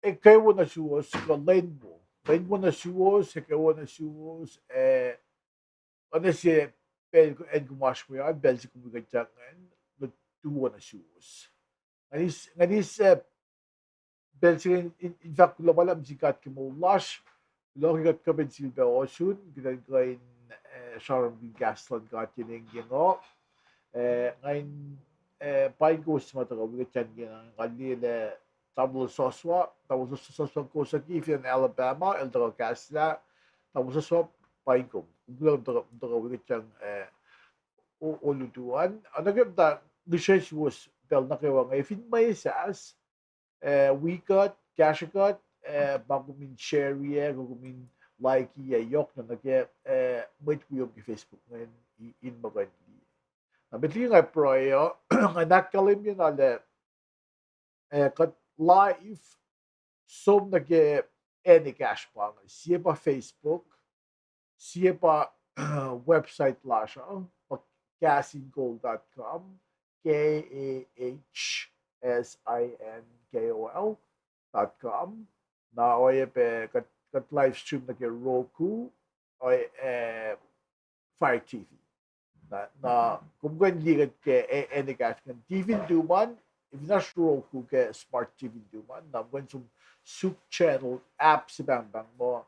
kayo na shoes ko rainbow na shoes kayo na shoes ano siya pel ko and gumash mo yan bel si kumigatyangan tuwa na shoes nganis bel si in fact kulo pala sikat ki mo lash kulo kikat ka ben silba osun gidan kain Sharon Gaston got yung gino ngayon pain ko sa mata ko bigatyan gina kanila tapos soswa ko sa Kifin, Alabama, el taga Casla, tapos soswa pain ko. Kung taga wigat yung ulutuan. Ano kaya research was pel na kayo nga if in may sas wikat, cashikat, bago min share bago min like yok na nagya wait ko yung Facebook ngayon in magandi. Nabitli nga proyo nga nakalim yun ale kat live som nag any cash pang siya pa Facebook siya pa website la siya kasingold.com KAHSINKOL.com na oye pe kat live stream nag Roku oy Fire TV na kung ligat ke any cash kan TV duman if you're not sure kung ke smart TV duman na when some soup channel apps bang mo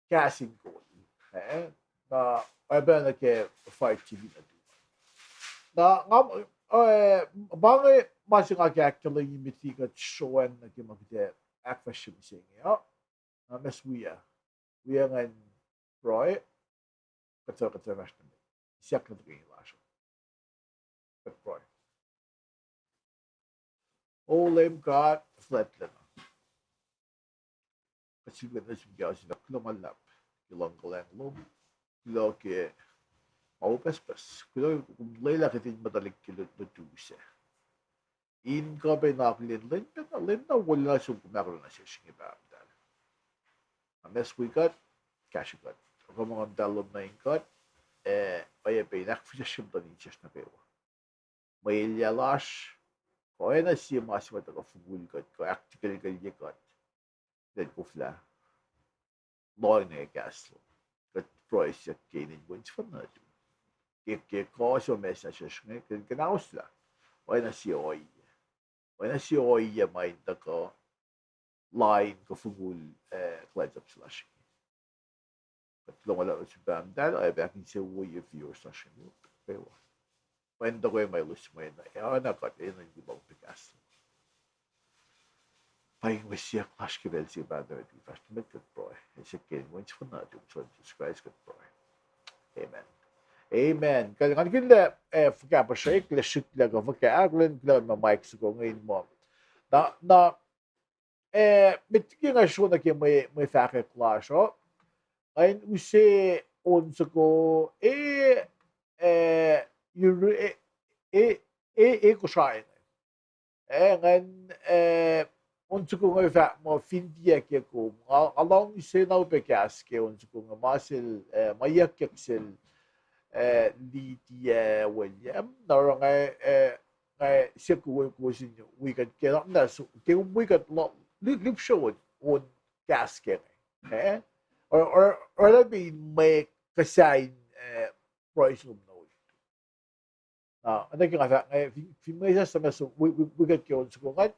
casing ko na ay ba na ke Fire TV na duman na bangay masing actually yung mitigat showan na ke magde akfashim misenge na mes wiya ngan Roy katsa vash na siyak na tingin lasho kat Roy Olem got flat na. Kasi ganda siya sila kumalap. Kilang kalanglob. Kilo ke maupespas. Kilo kung layla kitin madalig kilot na tusa. In ka ba nakulin na wala siyang kumakaroon na siya siya iba. Ames we got, cash got. Ako mga dalom na ingot, ay nakfisa siya ba niya na pero. May elyahyak, kaya na siya masimata ka fugul ko actical kat then ko fla loy na kaslo kat price at kainin mo it's fun na ke ko so message nga kan ausla kaya na siya ya may ko line ko fugul cleanse up slash kat long wala si bam dal ay bakin siya way of your slash pero Kwento ko yung may lus mo yun. Nakat, yun ang ibang pikas. Paying may siya clash kibel siya ba na ito. Fast met kat bro. Siya kin mo. It's fun na ito. So, Jesus Christ kat bro. Amen. Kaya nga kila, fuka pa siya, kila shoot lang ako. Fuka aglan, kila ma-mic sa ko ngayon mo. Mitiki nga siya na kaya may faka clash. Ngayon, usi, on sa ko, ko siya ngan unsu ko nga mo findiya ke ko along se na upekas ke unsu ko nga masil mayak sil litia William na nga siya ko sin weekend ke na so ke weekend lo lip show on gas ke or that be may kasain price of ano yung nga may sa meso wigat kyo sa kungat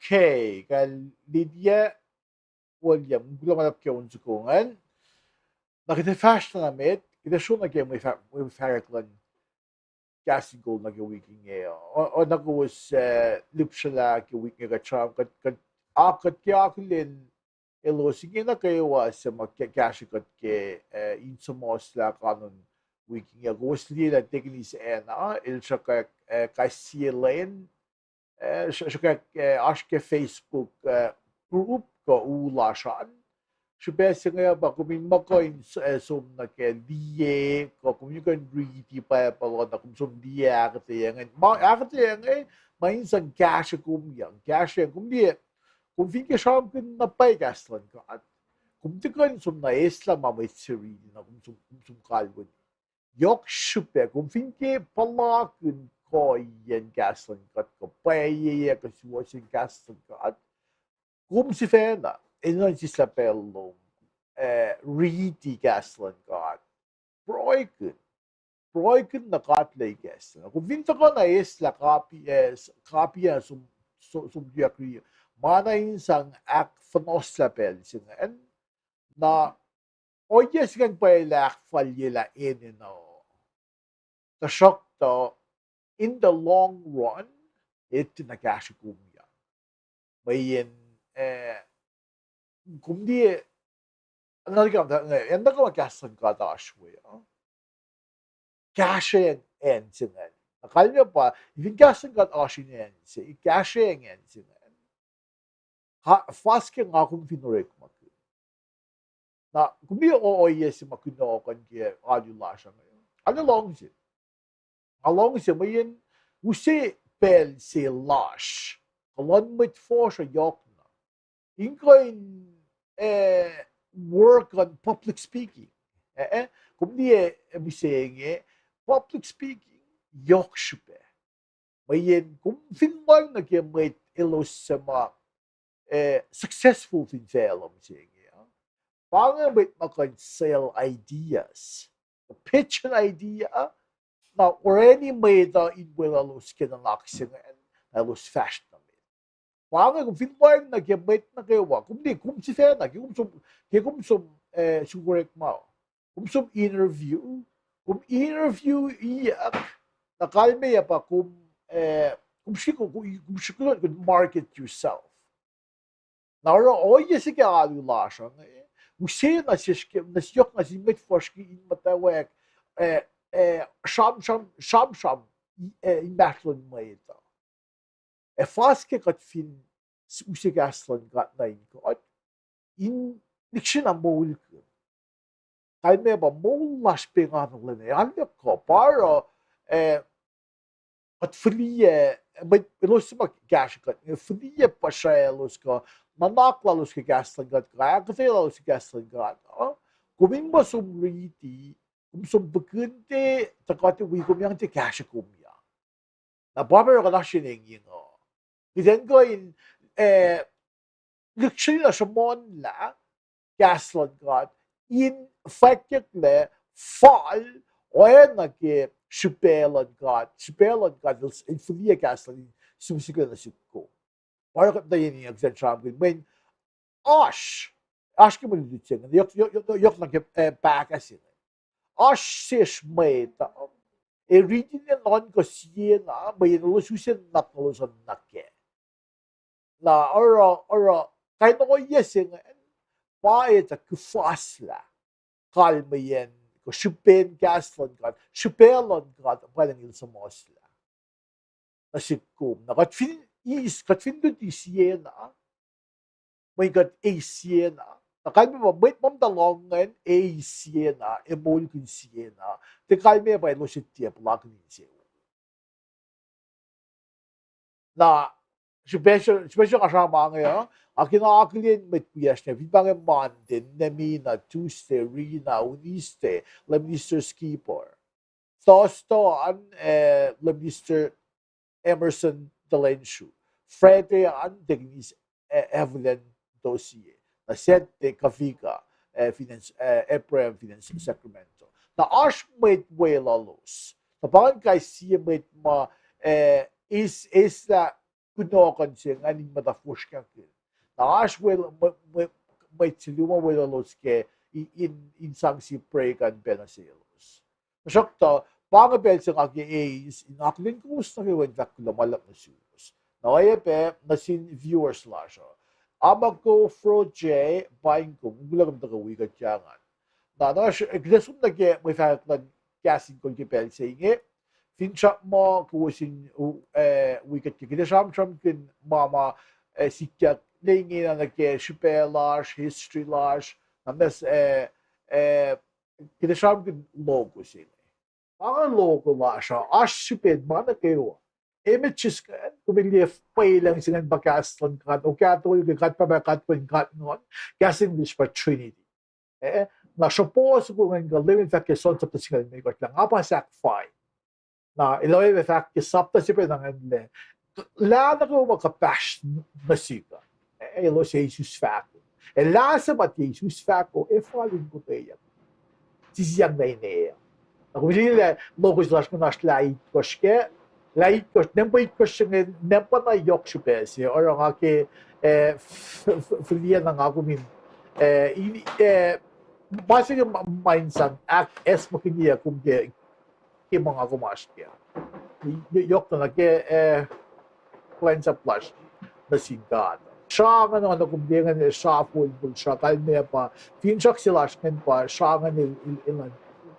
Okay, kay Lydia William, gulo nga napkya unsukungan. Nakita-fast na namit, kita siya na kaya may faraklan gasigol na gawiking ngayon. O nag-uwas lip siya la gawiking nga charm. Kat kaya ako din, elo, sige na kayo sa magkakasikat kay insamos la kanon wiking nga. Guwas nila tigni sa ena, il siya kay silen, siya kay aske Facebook group ko ulasyan. Şüphesi nga ba kung makain som na ke diye ko kung yung kan riti pa palo na kung som diye akate yang main sang cash kum diye kung finke sham kun na pay gaslan ka at kung tikan som na esla mamay siri na kung som kalbon yok şüphe kung finke pala kun ko yan gaslan ka ko pay ye ka suwa sin gaslan ka at kung si fena non si sapello riti gaslan god. Broiken na katlay gaslan. Kung vinta ka na la copy sum diakri mana insang ak fanosla singan na oyes kang pailak falyela no. The shock to in the long run it nagashikumya. Mayin kumdi Enda ko gaslan ka dashwe. Gashen en singen. Akala niyo pa, yung gaslan ka ashin en si gashen en singen. Fast ka nga kung pinurek mo. Na kung di ooye si makuno kan ki adula siya ngayon. Ano long si mayin usi pel si lash. Kalon mit for siya yok na. Inkoin work on public speaking. Kung di misenge, public speaking, yok şüphe. Mayin, kung finlang nag-emit ilos sa mga successful finfela misenge. Pangamit makan sell ideas. Pitch an idea, na already made in walalos kinalaksingan, alos fashion. Pangan kung finlang nag-emit na kayo, kung si Fena, kung sigurek mo, kung interview iyak, nakalme ya pa kung market yourself. Nara oye si Alu lasr, usi na siyuck na si mitforski in matawag, sham, imbaklon mo ito. Faske kat fin usigaslan kat na ko in nikshin ang moul ko. Kaya may ba moul lash pingan ng lene. Ano ko para at frie may los mag gash kat frie pa siya los ko manakla los ka gaslan kat kaya kasi los gaslan kat. Kuming ba sumriti sum bekente takati wikum ti gash kumya. Na barber ka na sining yung then go in literally na siya la gaslan god in effectively fall o nag shupelan god in fulia gaslan sumisigal na siko. Para kat na yun yung exam when ash ko mo nilitsin yok nag-pakasin ash sish may reading na non ko siya na may nalususin nalusan nake na ora kahit ako yes pa ita kufasla kalma yan ko shupen gaslan god shupelon god palang il sa mosla na sikum na kat fin do ti siya na may kat a siya na kalma ba wait mom dalongan a siya na emol kun siya na te kalma ba lo siya tiap lak ni siya na special kasama ngayon, ang kinakaklin may piyas niya, vipang Monday, Namina, Tuesday, Rina, Uniste, Lemnister Skipper. Toston, Lemnister Emerson Delenshu. Friday, Dignis Evelyn Dossier. Na Sete, Kavika, Ephraim, Finance, Sacramento. Na Ash made way lalos. Na parang kay siya made ma is that kunokan siya nganing matafushkan kin. Naash well may tiluma well loske in sangsi prekan benaselos. Masakta pangabel sa kaki is in aklin kus na kiwen tak lumalak na sus. Nawaya pe nasin viewers la siya. Amag ko fro J buying ko gulang na wikutyang. Nanash gresum na ke may faklan gasin ko kipel sa inge. Finchak mo kusin wikutyang kinasam kin mama siyuck lingi na nake shipelash history lash names kinasam kin logo sin. Ang logo lash ash shiped mana kayo. Images kan kumilif pailang sinan bakaslan kan o katol kat pa kat non gas English pa Trinity na suppose ko ng living fact ke son sa sinan may kat lang apa sac fine na iloy fact ke sapta si pe nang le la na ko makapash na sika ilo sa Jesus fact la sa mat Jesus fact o falling ko tayo sisiyang na ine ako bilila logo slash ko naslay ko ske like nempai question nempa na yok chupesi or nga ke filia na nga kumin basi mindsan act es makinia kum ke mga kumash ke yok na ke cleanse flush na singada siya nga ano kum dengan siya full siya kalme pa finchak sila sken pa siya nga ilan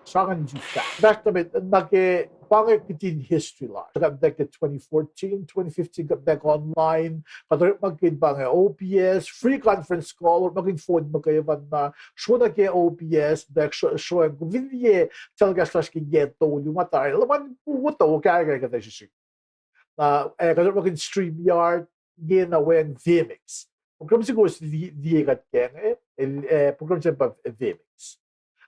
siya nga justa basta bit nake pangit kitin history la. Got back to 2014, 2015, got back online. Katarit magkin bang OPS, free conference call, or magkin phone magkayaban na, show na kaya OPS, back show ang kuvinye, talaga slash kiyeto, lumatay, laman puto, kaya kata siya. Katarit magkin StreamYard, gina wen VMix. Program siguro si Diego kaya, program siya pa VMix.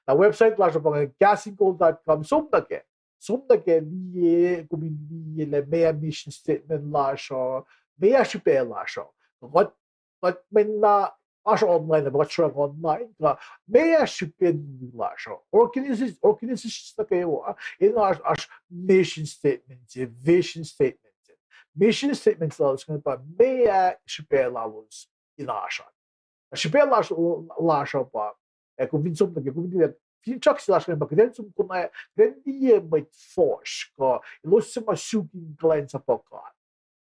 Na website la siya pang gasinggold.com, so na kaya. Som nake liye kumili le mea mission statement la sho mea shipe la sho what men na asho online about sure online ka mea shipe la sho organization na kayo in our mission statement vision statement mission statement la sho pa mea shipe la los in asha shipe la sho pa kung vinsum nake kumili Finchak sila siya magdensum ko na rendiye may force ko ilos sa masuking klien sa pagkat.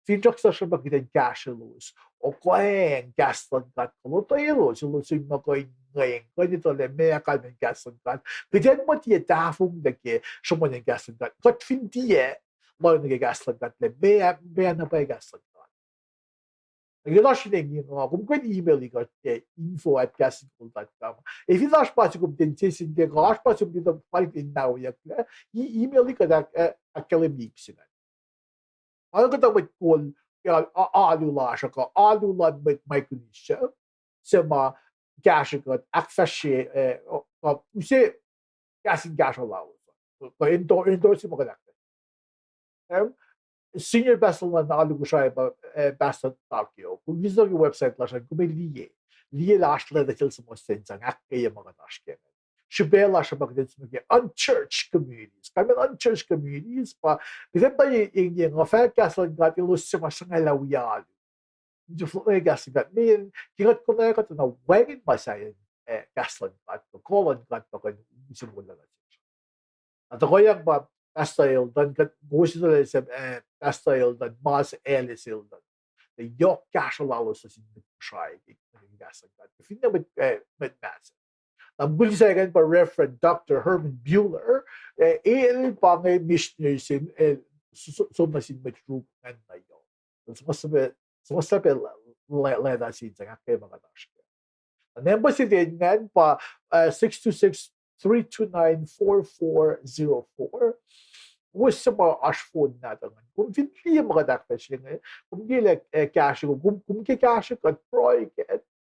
Finchak sila siya magden cash ilos o koeng gaslan kat ko to ilos ilos yung makoy ngayeng ko dito le mea kalmen gaslan kat. Kaya mo tiye dafong dake siya mo yung gaslan kat. Kat fintiye mo yung gaslan kat le mea na pa yung gaslan kat. Nagdashining yung kung kung email ko info@gasinggold.com. If you dash pa siguro din sin de gash pa siguro dito palit in now yak email ko da academic sila. Ano ka tawag call alu la siya ko alu la with micronesia sa mga gash ko access use gasing gash law. Ko indoor si mo ka senior best na nakalugo siya best at Tokyo. Kung gusto yung website lang siya, kung may liye lasla na sila sa mga sensang kaya mga nashken. Shibela siya magdin sa mga unchurched communities. Kami unchurched communities pa, kasi ba yung fair castle nga ilus sa mga ngalawiyan. Hindi flo na gas nga. May kingat ko na ito na wagin masayan castle nga. Kolon nga pa kung isimula na siya. At ako yung ba, Pastyle dan gusto nila sa pastyle dan mas elisil dan. The yok casual sa sinitry ng gasag dan. If na with mass. Ang gusto sa akin pa Reverend Dr. Herman Bueller, pa ngay missionary sin so na sin met group and na yo. Sumasabi leda sin sa kay mga dash. Ang number si din ngan pa 626 329-4404. What's sa mga ashphone natin? Kung hindi mga daktas yun, kung hindi cash ko, kung cash ko, proy,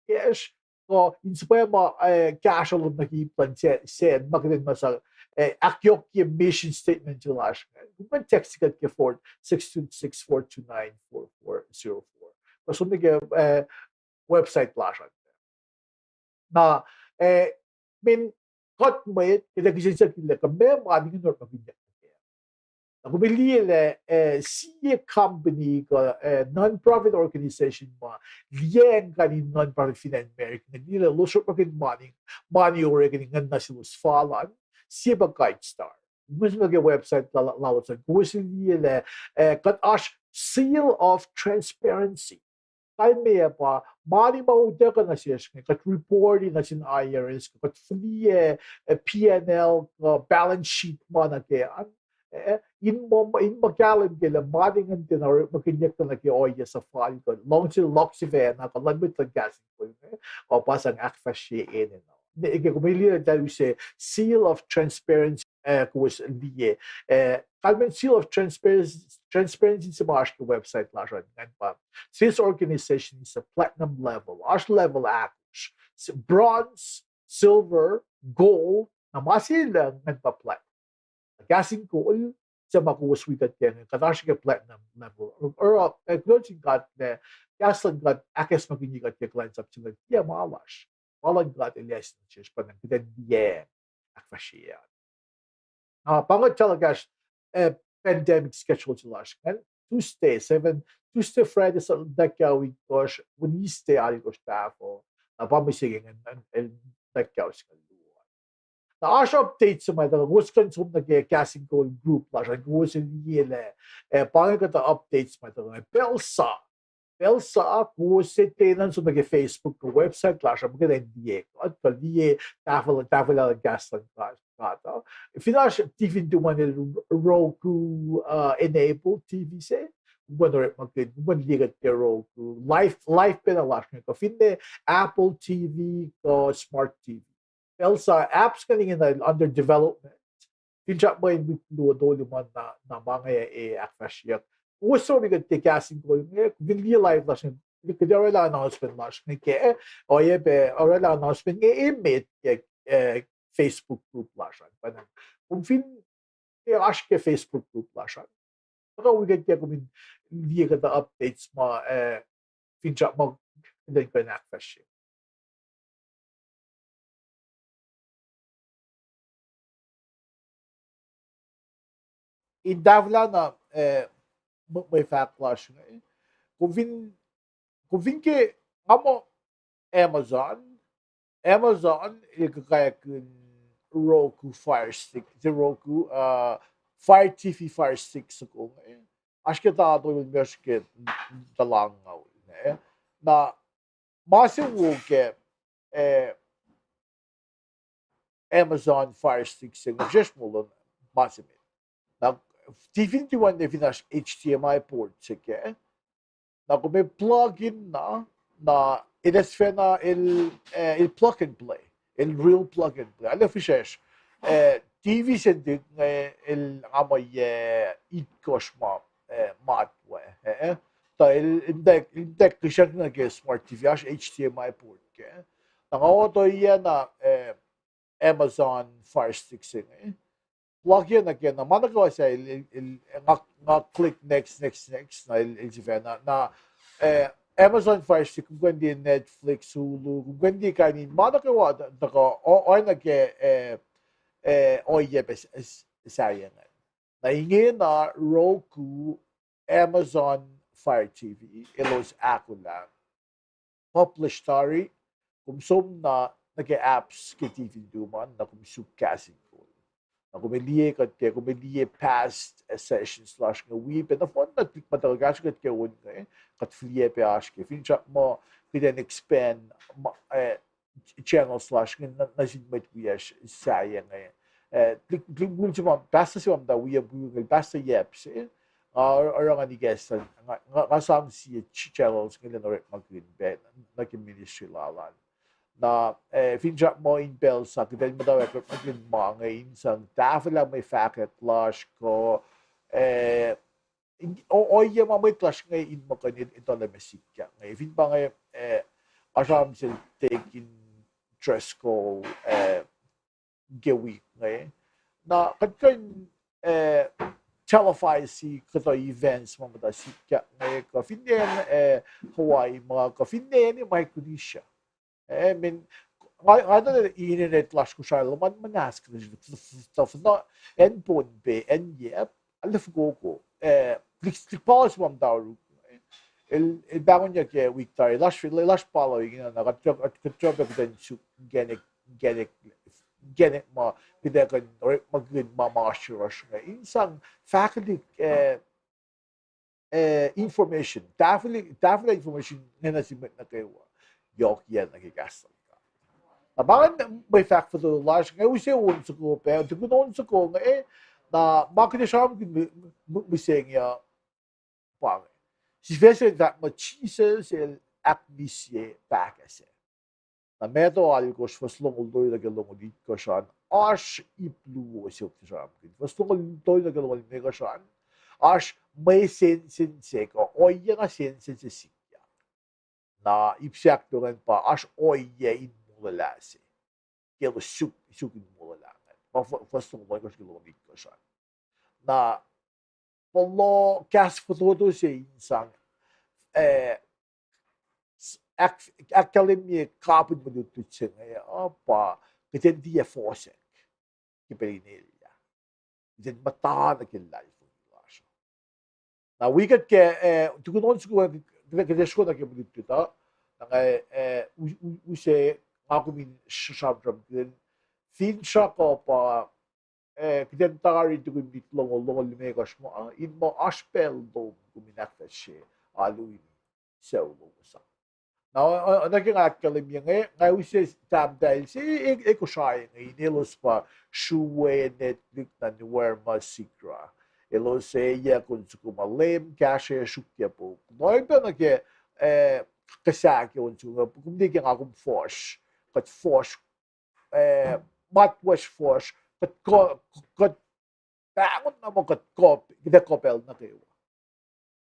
cash ko, inspire mo cash ko nakiplan sen, magandang masa akyok yung mission statement yung last. Kung man text ka kay 626-429-4404. Kasi may website lasan. Na, min, kat mwet, ilagay sa kila ka, may maraming norma Kumilile siye company ko non-profit organization ma liang kani non-profit finan American nila lusot makin money oregon ngan na silus falan siya ba guide star mas mag website lawat sa kusin liye kat ash seal of transparency kalme pa mali mauda ka na siya kat reporting na sin IRS kat fliye PNL balance sheet mo na kaya in magalan kila madingan din or makinyak na lagi oya sa file ko long til loxive na kalamit na gasin ko o pasang akfashe in ike kumili that we say seal of transparency was the kalmen seal of transparency sa mga website lasan ngan pa this organization is a platinum level ash level acts bronze silver gold na masilang ngan pa platinum gassing coal sa makuwas wikat yan katash ka platinum level or closing got the gaslan got akes maginikat ka clients up to yeah malash walang got ilyas na siya pa nang kita yeah akfashiya pangat talagash pandemic schedule to lash and Tuesday Friday sa dakyaw kosh Wednesday ali ko staff o pamisiging and dakyaw sa na ash update sa mga waskan sum nag-casting call group la siya gusin nila pangin ka ta updates mga Pelsa gusin tenan sa Facebook ko website la siya mga NDA at kaliye tafel gaslan kata finash TV duman Roku enable TV say whether it when ligat ke Roku life pinalash ko finde Apple TV o Smart TV Elsa apps kanina under development. Tinjak mo yung do man na mga akfasyak. Uso mi gati casting ko yung hindi live la siya. Hindi wala announcement la siya. Ke o be wala announcement ng emit Facebook group la siya. Panang kung ash ke Facebook group la siya. Saka we get ko hindi ka updates mo tinjak mo hindi ko na akfasyak. Indavla na may backlash ngayon. Kung ke amo Amazon kaya kun Roku Fire Stick, the Roku Fire TV Fire Stick sa ko ngayon. Acho que tá doido mesmo que da lang né? Na mas eu que Amazon Fire Stick sa just mo mas na T21 na finash HDMI port sige na kung may plug-in na inesfe na il plug and play il real plug and play alam fishes TV sendik il amoy itkos mo matwe ta il kisyak na ke smart TV ash HDMI port ke nangawoto yan na Amazon Fire Stick sige plug in again na managawa siya click next na na Amazon Fire Stick kung hindi Netflix Hulu kung hindi kanin managawa o sayangan na inge na Roku Amazon Fire TV ilos ako lang publish story kung na nag-apps ke TV duman na kung subcasting ko kumiliye past sessions slash nga weep and of one na click matagash kat ke one kat fliye pe ash ke fincha mo kiden expand channel slash nga nasin met wiyash saya nga click mo basta si da we google basta yeps or nga ni guest nga sam si channels nga na magin bet na ministry lalan na finja mo in bell sa kidel mo daw maging mga insang tafel lang may facket lash ko o yung mga may clash ngayon mo kanil ito na mesika ngayon fin ba ngayon asam sila taking dress ko gewik ngayon na kadkan telefy si kato events mo madasika ngayon ka finden Hawaii mga ka finden yung mga kudisya I mean, I don't know internet lash ko siya, manas ka na siya. Na, en bon be, en yep, alaf ko klikpalas mam davru el bangon niya ke wikutyang lash palo yung nakatrap den su genek ma pidekan or magud mamashirash nga insang faculty information definitely information nga nasimit na kayo yok yan nagigasal ka nabangan may fact for the lash nga usi un sa ko pero tukunon sa ko nga na makita siya misenge pang Sifac that machisas el Akmisyela Pahkah Sac. Na meto alikos was longoldoy na galongolid ko siya as ipluwo siya siya. Was longoldoy na galongolid ko siya as may sense ko o yung sense sa siya. Na ipsiyak doon pa as o yung inmulalasi. Kaya siyuck inmulalangan. Was longoldoy ko siya galongolid ko siya. Na Kulo kas fotodo siya insang akademie kapit mo lutltut siya apa kiten dia fosek kiperinilya kiten mata na kilay fo na wikat ke tukunon siguro kitesko na kilutltut na use makumin shabram din fin siya ko pa kiten tari tukun bitlong limekas mo in mo aspel do kuminakta siya Alu In Sanri. Now, naging akademia nga use tam dahil si eko siya nilos pa shuwe netlik na nuwer masikra. Elo seya kung sukumalim kasya shukya po. Noy ba naging kasaki kung sukumalim kung di kang akong force. Kat force matwash force kat bangon na mo kat kopel na kayo.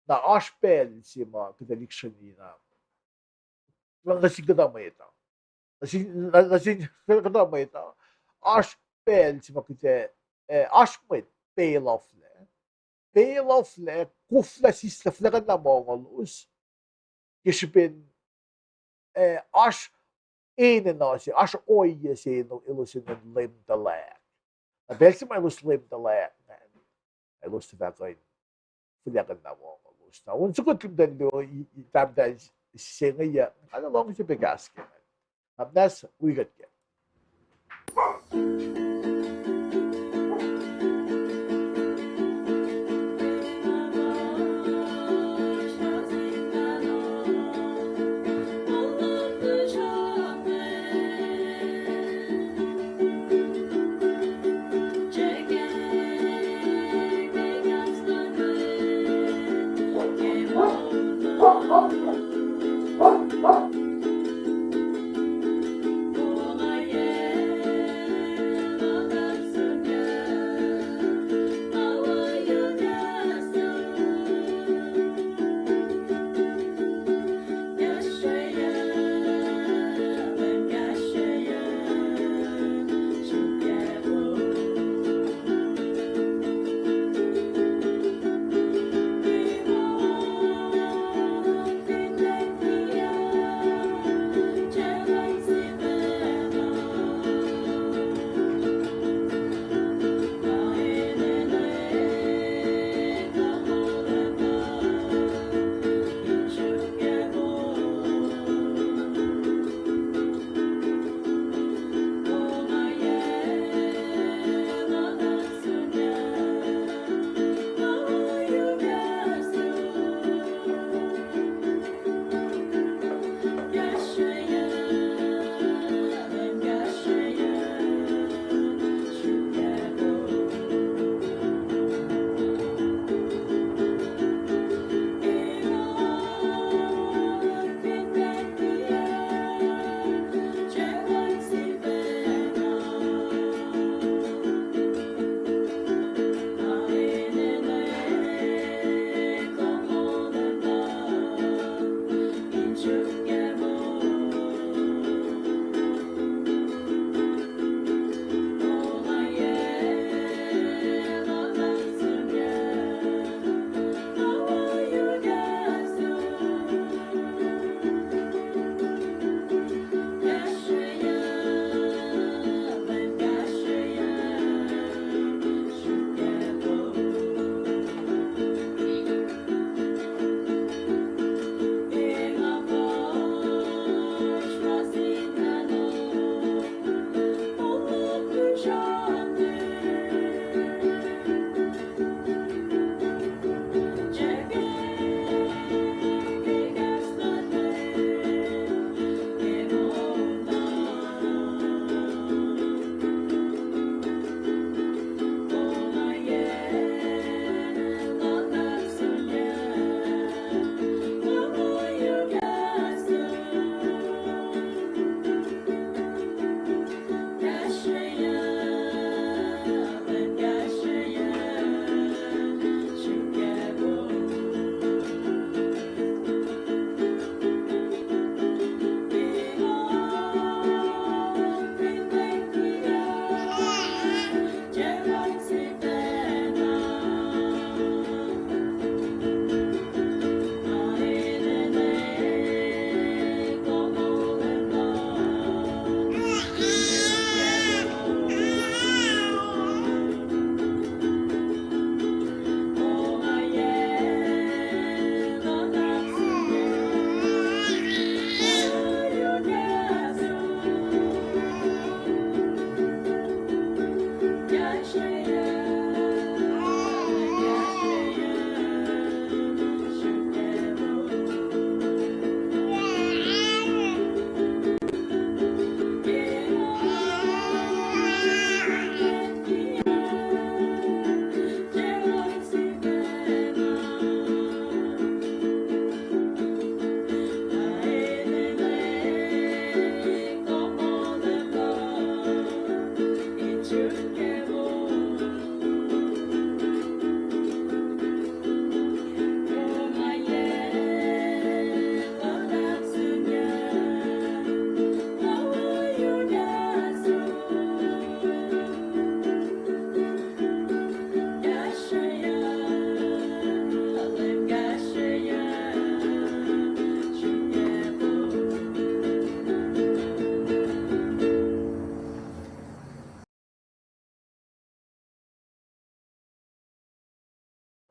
Na aspel si mga kadaliksyon na nasing kadamay ito. Nasing kadamay ito. Aspel si mga kita aspel pale off le. Pale off le kufla sisla flakan na mongolus. Kisipin as ene na si as oye si no ilusin ng lim talak. Na belsi may ilus lim talak. Ilus tabakoy. Flakan na mongolus. Na unsa ko timdan do itabda siyang ano lang si Pegaske. Abnas wigat ke.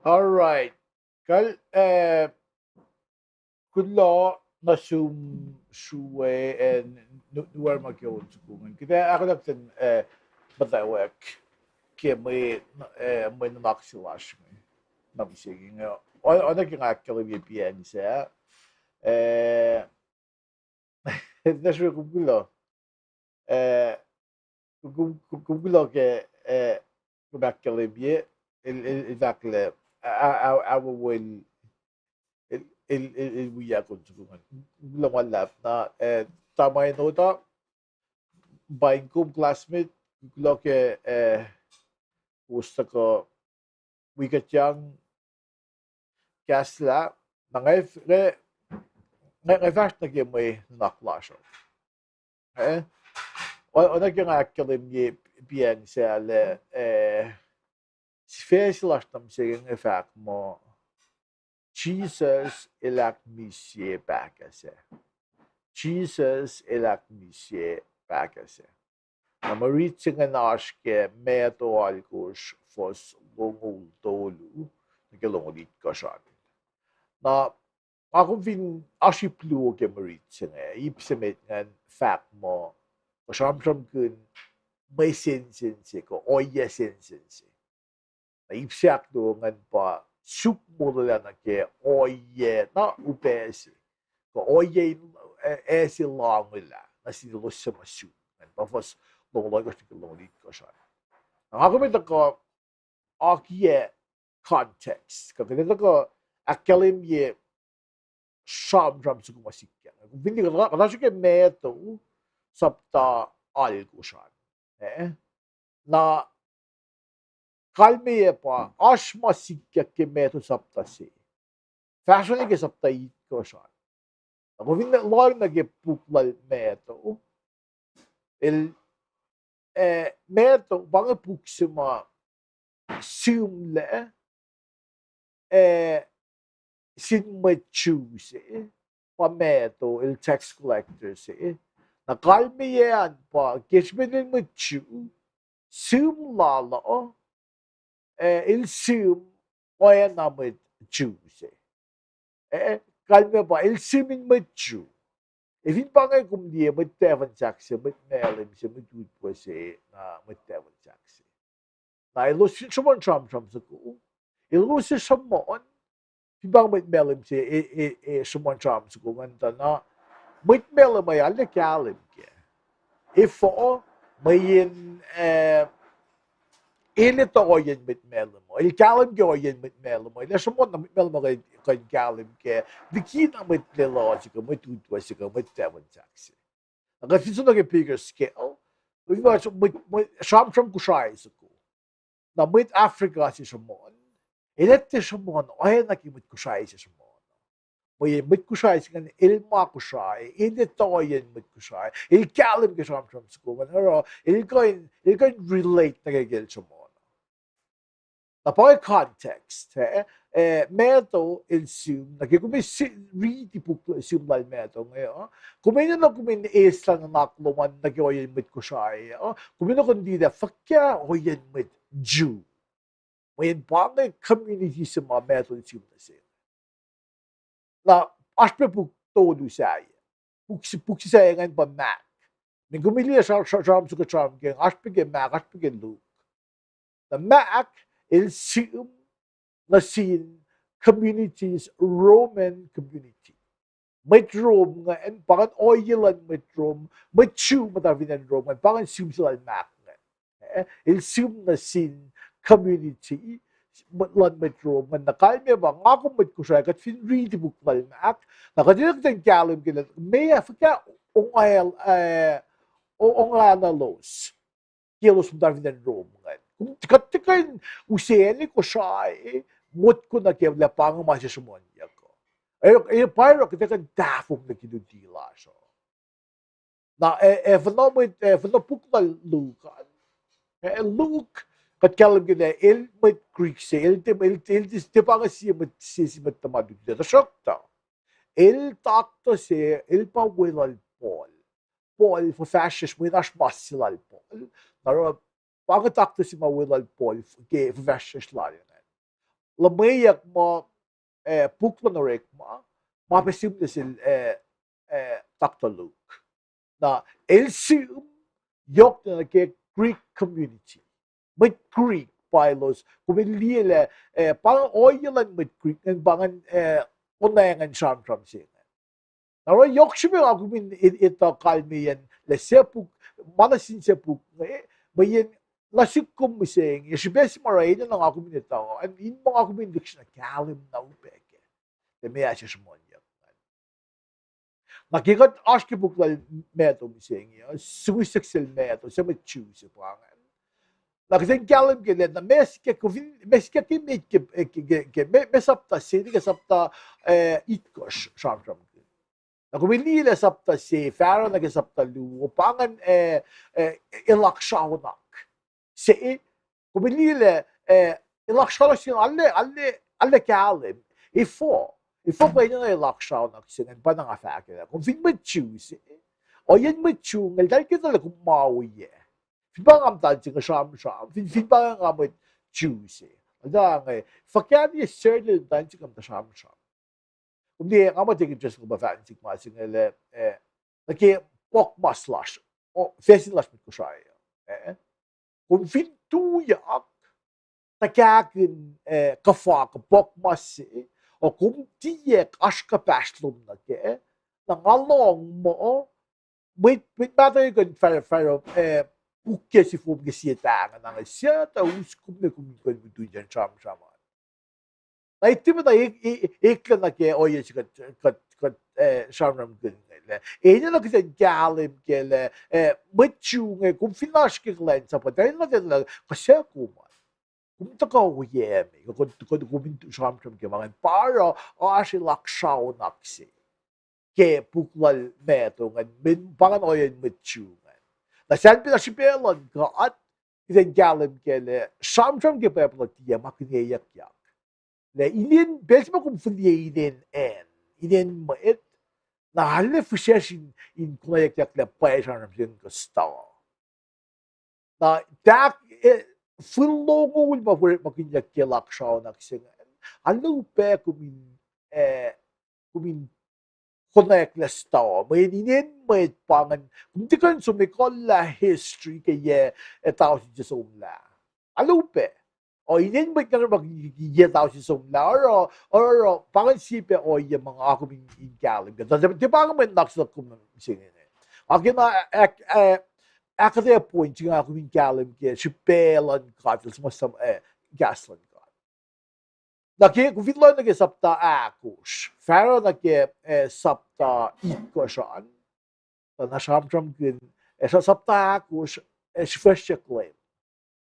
All right. Kal Kulo na shuwe and nuwar magyon sukungan. Kita ako nagtin batawak kaya may nunak silash me. Na misenge nga. Ona kaya actually may piyansa. Eh nasyo kulo. Eh kulo ke actually bien el dakle I will الوياكم تكون لما لعبنا تاماي نوتا باينكم classmate لوك وستكو wikutyang kasla ngay fast na game naklasho ona kaya nga akademi bien sa le specialashtam sige nga fact mo Jesus Akmisyela Pahkah Sac. Jesus Akmisyela Pahkah Sac. Na Mwe Read nga naske meto alkos fos moul tolu ngelongolit ko siya. Na ako vin asiplu ke Mwe Read nga ipsemet nga fact mo kasam kun may sense ko oya sense. Na ipsiak do nga pa siyuck model na ke oye na upesi ko oye esi langula na sinulus sa siyuck and pafos longloy ko siya longlit ko siya ang ako may ko akiye context ko ganito ko akalim ye sham drum sa kumasikya kung hindi ko na siya meto sabta algo siya na kalmeye pa aşma sikke meto saptasi. Fashion ke saptai ko shot. Ako vin log na ke puklal meto. El meto bang puksima sumle sinmachu pa meto el tax collector se. Na kalmeye an pa geçmenin machu sum lala il sum oya namit juice. Kalme ba il sumin mit ju. Evin pangay kumdiye mit tevan sakse mit melim se mit ud po se na mit tevan sakse. Na ilus shumon cham sa ko. Ilus shumon pibang mit melim se shumon cham sa ko nganta na mit melim ay alle kalim ke. Ifo mayin ele to oyen mit melem mo. Il kalim ge oyen mit melem mo. Le shumon na mit melem ge kan kalim ke. Dikina mit le logica mit utwasika mit tevan taxi. Aga fiso na ge bigger scale. We watch mit sham kushai suko. Na mit Africa si shumon. Elette shumon oyen na ki mit kushai si shumon. Moye mit kushai sikan ilma kushai. Ele to oyen mit kushai. Il kalim ge sham suko. Manero il going relate na ge gel shumon. Na poi context, meto il sum, na come riti puk sum dal meto ngayon. Come no come esla na nakluman na gyoyen mit kushai, come no kundi da fakya oyen mit Jew. When pangay community sa mga meto il sum na siya. Na aspe puk todo saya. Puk saya ngayon pa Mac. Min gumili sa charm suka charm gen aspe gen Mac, aspe gen Luke. The Mac il sum na sin communities Roman community. May Rome nga en pangan oilan may Rome, may chew matavinan Rome, pangan sum sila Mac nga. Il sum na sin community lan may Rome, man nakalme ba nga kung may kusya kat fin read book mal Mac, nakadilag tayong kalim kila, may afika ong analos. Kilos matavinan Rome nga. Katikain useni ko siya mot ko na kevla pang masisumonya ko. Ay pyro kita kan dafom na kinudila siya. Na vno pukla lukan. Luk kat kalam gina il mit Greek se il tipang siya mit sisi mit tamadu dito shokta. Il takto se il pa wilal Paul. Paul for fascist with ash masilal Paul. Naro pagkatakto si mawilal Paul ke fascist layan. lamaiyak mo puklonorek mo mapesim desil taktaluk na elsium yok na ke Greek community mit Greek pilos kumiliele parang oilan mit Greek ng bangan unayangan sham sing now yok shibe ako min ito kalmiyan le sepuk manasin sepuk bayin nasikum miseng yeshibes maray na ako min ito and in mga ako min dictionary kalim na upeke de me asya shmonya nakikat aşkı bukla meto miseng suiseksel meto sa mit choose pangan Nakisen kalim gele na meske kovin meske kimit ke mesapta seni ke sapta itkosh sham na kumilila sapta si faro na ke sapta lu pangan ilakshawonak se kumilila ilakshawonak sin alle kalim ifo pa ina ilakshawonak sin pa nga fakela kung fin met choose o yen met chung el dal kita la kumawiye Fibang tanting sham, fibang amit choose. Adang fakani certain tanting am sham. Hindi amating just ko ba fancy masing ele naki pok maslash o fesin lash mit ko siya. Kung fin tuyak takakin kafak pok mas o kung tiyek ashka pastlum na ke nangalong mo with battery good faro Uke si fum gesietanga nang siata uskum ne kumikon bitu jan cham. Na itiba na ikla na ke oye si kat shamram gun le. Enya na kisen galim ke le mitchunge kum finash ke glen sa pa dai na ke la kasya kuma. Kum ta ka uye me ko kum shamram ke mga para ashi lakshaw naksi. Ke puklal meto ngan min pangan oye mitchunge. Na sen bir aşipelon kat giden galim gele şamşam gibi yapılak diye makine yak. Le inin besme kum fliye inen mwet na halle fişeşin in koyak yakla paşanım sen kasta. Na tak fullo gol ba for makin yak kelak şaonak sen. Halle upe kumin Connect la star. May inin may pangan. Kung di kan sumikol la history kaya tao si Jesumla. Alupe. O inin may kang magigigya tao si Jesumla. Or pangan sipe o yung mga ako ming ingalim. Di ba nga may naksak kong singin eh. Akin na akade point yung ako ming ingalim kaya sipelan katils masam gaslan. Naki kuvitlo naki sapta akush. Faro naki sapta itkoshan. Na shamtram kin sapta akush shveshekle.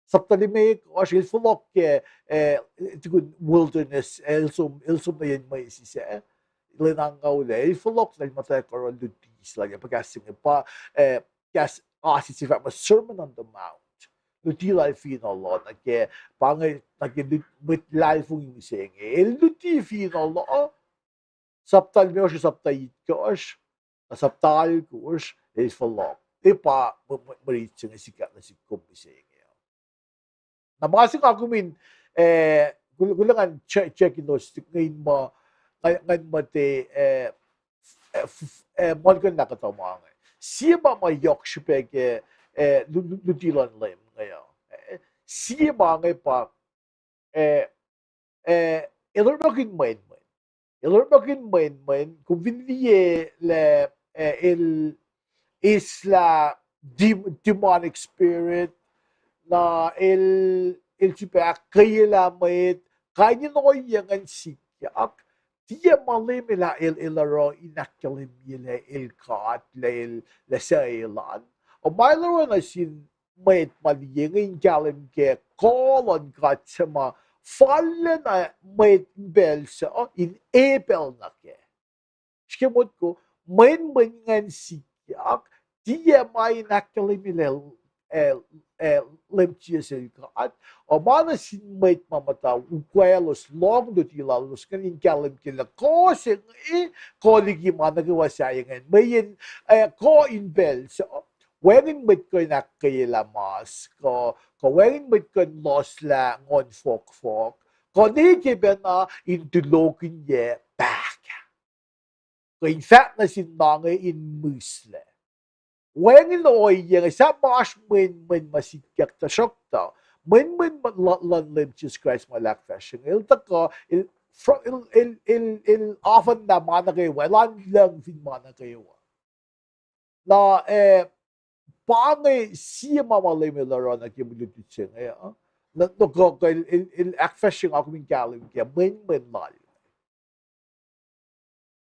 Sapta limek osh ilfulok ke tigun wilderness ilsum na yan may sise. Ilinangaw le ilfulok na matay koron lutis lagi pagkasing pa gas Sifac mas Sermon on the Mount. Luti lai fino lo na ke pangay na ke mit lai fung misenge luti fino lo saptal me osh saptai kosh saptal kosh is follow e pa marit sing sikat na sikum misenge na masing ako min gulangan check those ngayon mo ngayon mate molgan nakatama siya ba mayok shipege lutilon lem ngayon. Siya mga pa ilorbakin main kung vindiye le isla demonic spirit na sipa kaya lamait kanya no yang sikyak tiya malimila ilaro inakalim yile ilkat le sailan o mailaro na sin mwet maliyeng galim ke kolon kat sama fallen na mwet bel sa in apel na ke. Skimot ko main ngan sikyak tiya may nakalimilel lemtiesel kat o mana sin mwet mamata ukwelos long do tilalos kanin galim kila ko sin koligi mana gawasayangan mayin ko in bel sa Wearing Bitcoin nakailamas ko wearing Bitcoin loss la ngon fok Koniki bena into lokin ye back. In fact, na sinange in musle. When in oye, sa marsh when masikyak ta shokta. When lan lim Jesus Christ malak fashion. Il taka il often na mana kayo. Lan lang fin mana kayo. Na paano siya mamalay mo laro na kimulit siya ngayon? Nagko il fashion ako min kalim kaya men mal.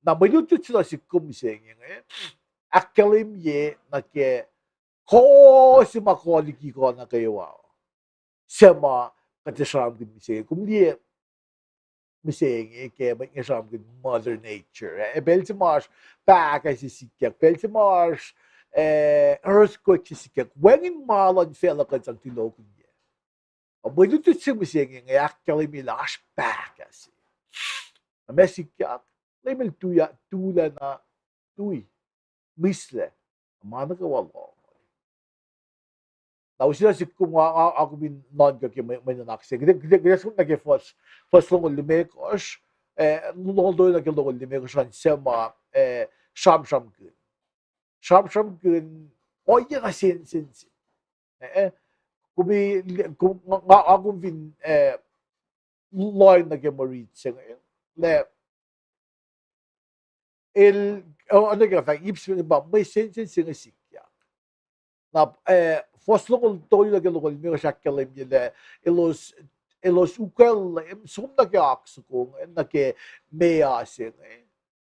Na malutot sila si kumisenge ngayon. Akalim ye na ke ko si makoliki ko na kayo wow. Sama katisram gud misenge. Kumdi misenge ke magisram gud Mother Nature. Bel si Mars back as si sikyak. Bel si Mars earthquake si sikyak. When in malon fela ka sang tilokon ye. Malutot si misenge ngayon akalim ye lash back as. Mesikyak. Lemel tuya tula na tui. Misle. Mana ka wala. Now sila si kung ako bin non ka may nunak siya. Gila kung nag first long limekos lolo nag long limekos kan sama sham kun. Sham kun oya ka sin. Kung ako bin loy nag Mwe Read siya ngayon. Ano ka fa ips ba may sin siya sikya. Na first lokal toyo na lokal mi ko shakkel nila elos ukel som na ke akso na ke measin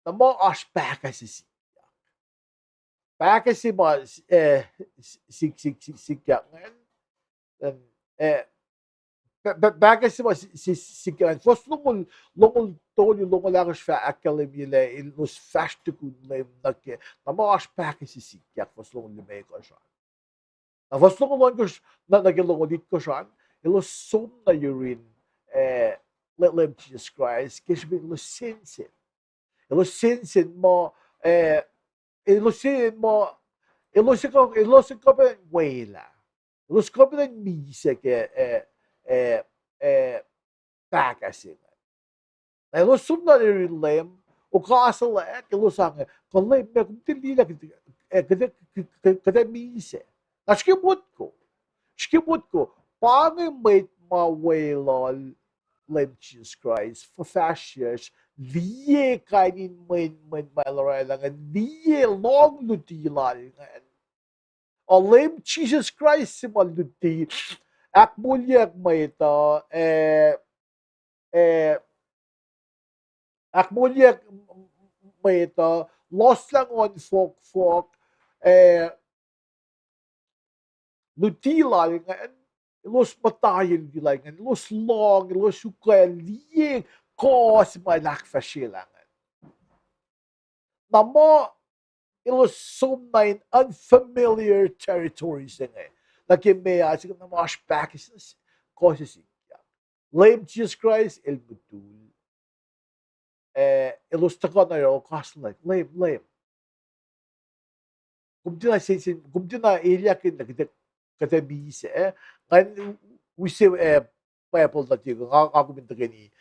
na mo as pakasi ba sikya ngan pakasi ba sikya first lokal toyo lokal akos fa akkel nila elos fast kun na ke na mo as pakasi sikya first lokal mi ko siya. Na first ko na nagilongolit ko siya, ilo som na urine, let Jesus Christ, kasi ilo sinsin. Ilo sinsin mo, ilo sin ko pa ng wala. Ilo sin ko pa ng misa pakasin. Na ilo som na urine lem, o kasala ilo sang, kalem, kung tindila kada misa. Shkibut ko, paano may mawalol like Jesus Christ for fascias, diye kainin may malarangan, diye long lutilan. Olim Jesus Christ si maluti, akmulyak may ito, akmulyak may ito, lost lang on folk, Nutila ngan los batayen gila ngan los long los ukal lieng kos malak fashilangan. Namo ilos some in unfamiliar territories ngan. Laki mea sig na mas back is causes Lame Jesus Christ el butul. Ilos takon na yo kas like lame. Kumtina elyahyak kada bise kan wisi people that you ako bin tagani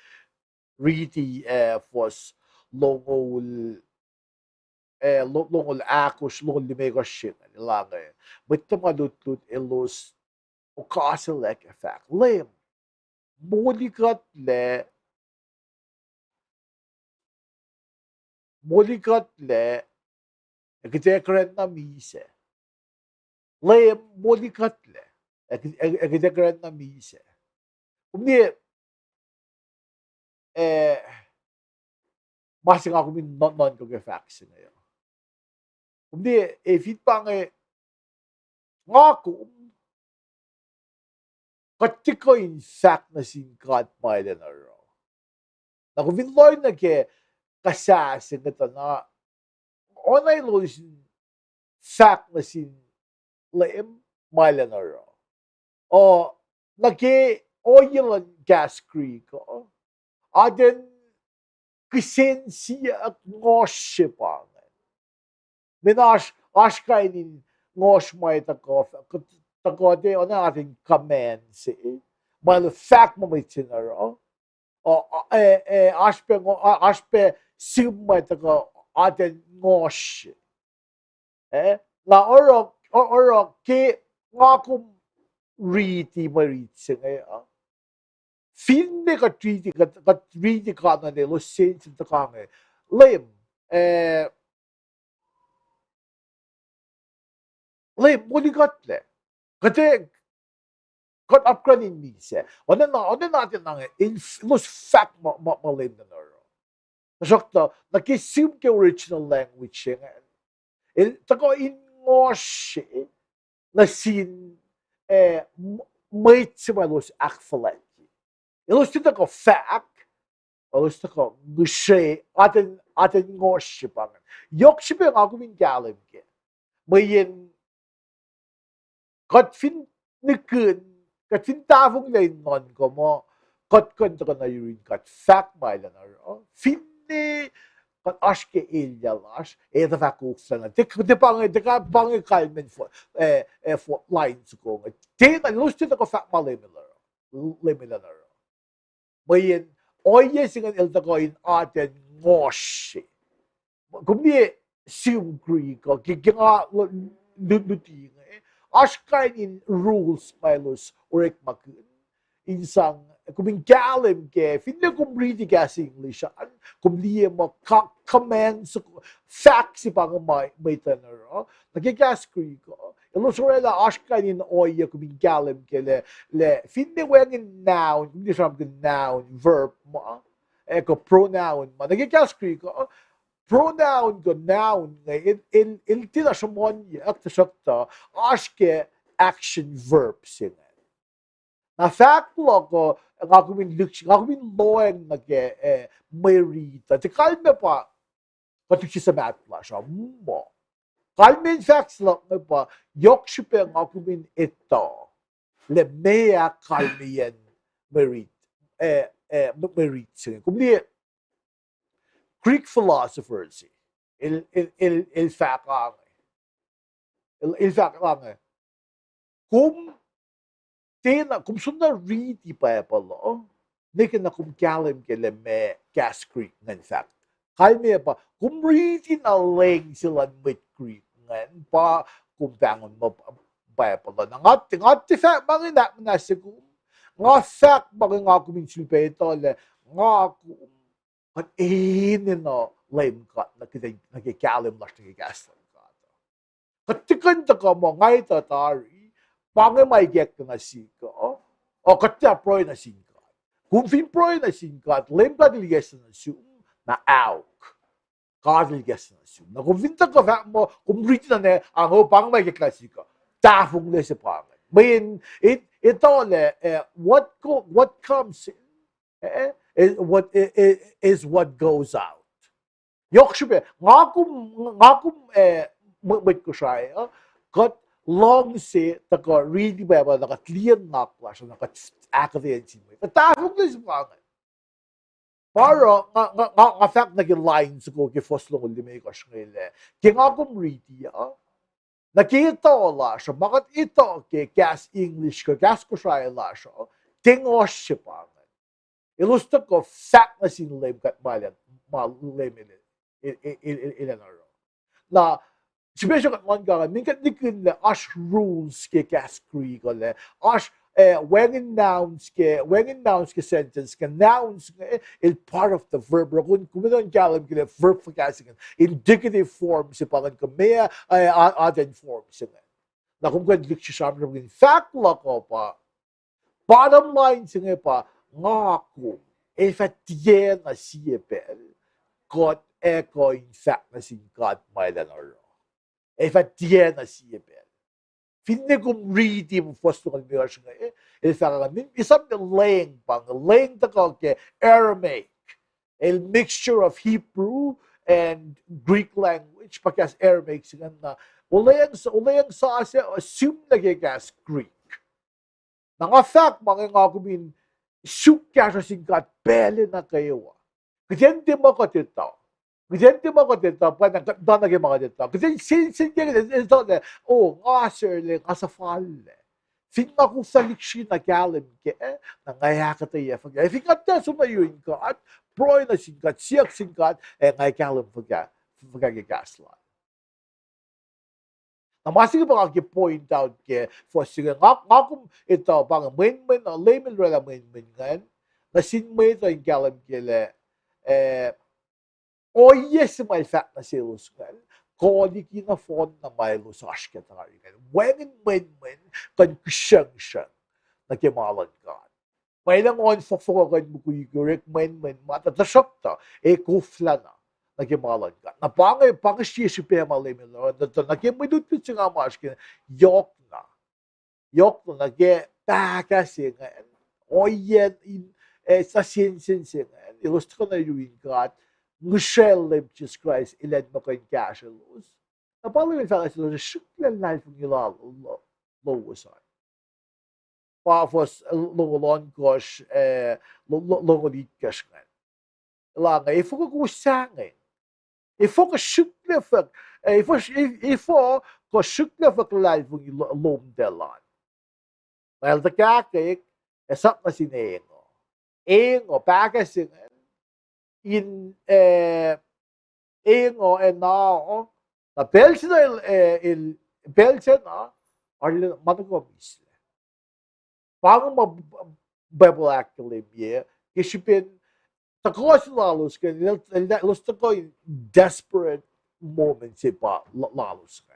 riti fos longol akos longol limegos shit lang but lutltut elos o castle like effect lem molikat le ektekren na mise lem molikat le ektekren na mise Kumdi, masing ako min non ko facts ngayon. Kumdi, fit pa nga, ako, katiko in fact na singkat mailan araw. Na kung vinloy na ke, kasasin na na, onay lo sin fact na sin laim mailan araw. O, nake, oil and gas creek, aden kisen siyuck ngoshipangan. Minash ashkainin ngoshmay takote o na ating kamen si. Mal fact mo may tinaro. ashpe simma taka aten ngosh la oro ke ngakum riti maritse finne ka triti ka na de lo sense ta ka nge lem lem moligatle kate got upgrade in me se onen natin na in los fact malem na noro sakta na kisim ke original language el tako in ngosh na sin mwet se los akfalet elos tita ko fact elos tako gushe aten ngosh pa yok shipe ako min galem ke mayen got fin nikun kat fin tavong na non ko mo kat kwento ko na yurin kat fact mai la na finne kat ashke ilyalas da fakulsa na de pang kalmen for lines ko te na lustit ko fact malemela lemela na mayen oye singan elta ko in aten ngoshi kumdi siumgri ko giga luti ashkain in rules milos orek makun insang kuming galim ke finne kum read gas English an kum liye mo commands facts pang may tanero nagigas ko elo sorela ashkain in oye kuming galim ke le finne wen in noun hindi sam noun verb mo ko pronoun mo nagigas ko pronoun ko noun il tila shamon akta sakta ashke action verb sila na fact ko gagawin loen nage Mwe Read at kalme pa pati sa matla siya mo kalme in facts lang pa yok siya gagawin ito le mea kalme yan Mwe Read Mwe Read sila kumli Greek philosophers il fact lang kung sunda read pa lo nekin na kung kalim ke le me gas Greek ngan fact kalme pa kung read na leng sila with Greek ngan pa kung bangon mo pa lo ngat fact bangin na sikum nga fact bangin nga kuminsil pa ito le nga at no lame cut nagkikalim lang nagkigaslan ka. Katikan ka mo ngay tatari, pangay may get ka na sika, o katya proy na singkat. Kung fin proy na singkat, lame ka diligas na sum, na auk. Kadiligas na sum. Na kung finta ka fa mo, kung rito na ang pangay may get ka sika, tafong na sa pangay. Mayin, ito le, what comes in, is what goes out. Yokshbe ngakum mwet ko siya kat long se taka really ba naka clear nakla siya naka akadyan si mo katafog na si pangan para nga fact na lines ko ki foslo ko limay ko siya ki ngakum ready nakita la siya bakit ito ki gas English ko gas ko siya la siya tingos siya pangan ilusto ko fact na sinulay kat bayan malulay ilanaro na special kat man ka minkat dikin le ash rules ke caskri ko le ash when in nouns ke sentence ke nouns is part of the verb kung kumidon kalam ke verb for casting indicative form si pangan ko may other forms na kung kan diksyon in fact la ko pa bottom line singe pa ngako effetien na siepel got echo in fact na sin God mai la noro effetien na siepel finne kum read im fosto kan mir nga el fact min isam the laying ta ko ke Aramaic a mixture of Hebrew and Greek language because Aramaic singa na ulayang sa assume na gas Greek nga fact mga nga kumin siyuck siya singkat pele na kayo Gdente mo ko dito. Pa naging mga dito. Kasi sin ito le, lasr le, kasafal le. Finga ko sa likshin na kalim ke, na ngaya ka tayo faga. Finga ta sumayuin ka, at proy na singkat, siyuck singkat, ngay kalim faga gasla. Na masih ba kaki point out ke, for sige, ngakum ito, bang main, layman rela main ngan, na sinmay ito yung kalim ke le, o yes, may fact na silos ngan, kodi kinafon na may lusas ka tayo ngan, when, kan kusyang na kimalan ka. May lang on fofokan mo kuyigurek men matatasok ta, kufla na kimalan ka. Na pangay siya malay mo na kimidutut siya nga maskin, yok na, nage kasi nga, oyen sa sin nga, ilusto ko na yuwin ka, Michelle Jesus Christ, ilan mo kayong casuals. Na pala yung fala sila, shuklan life ng ilalo, lowasan. Pafos longolon kosh longolit kash nga. Langa ifo ko sangeng. Ifo ko shuklefak ifo ko shuklefak live ng lom delan. Well the kakik esap na sinengo. Engo pakasingan in engo and now na pelsen il pelsen na arle matagomis. Parang Bible actually yeah, kishipin takos lalos kan lusto ko desperate moments pa lalos kan.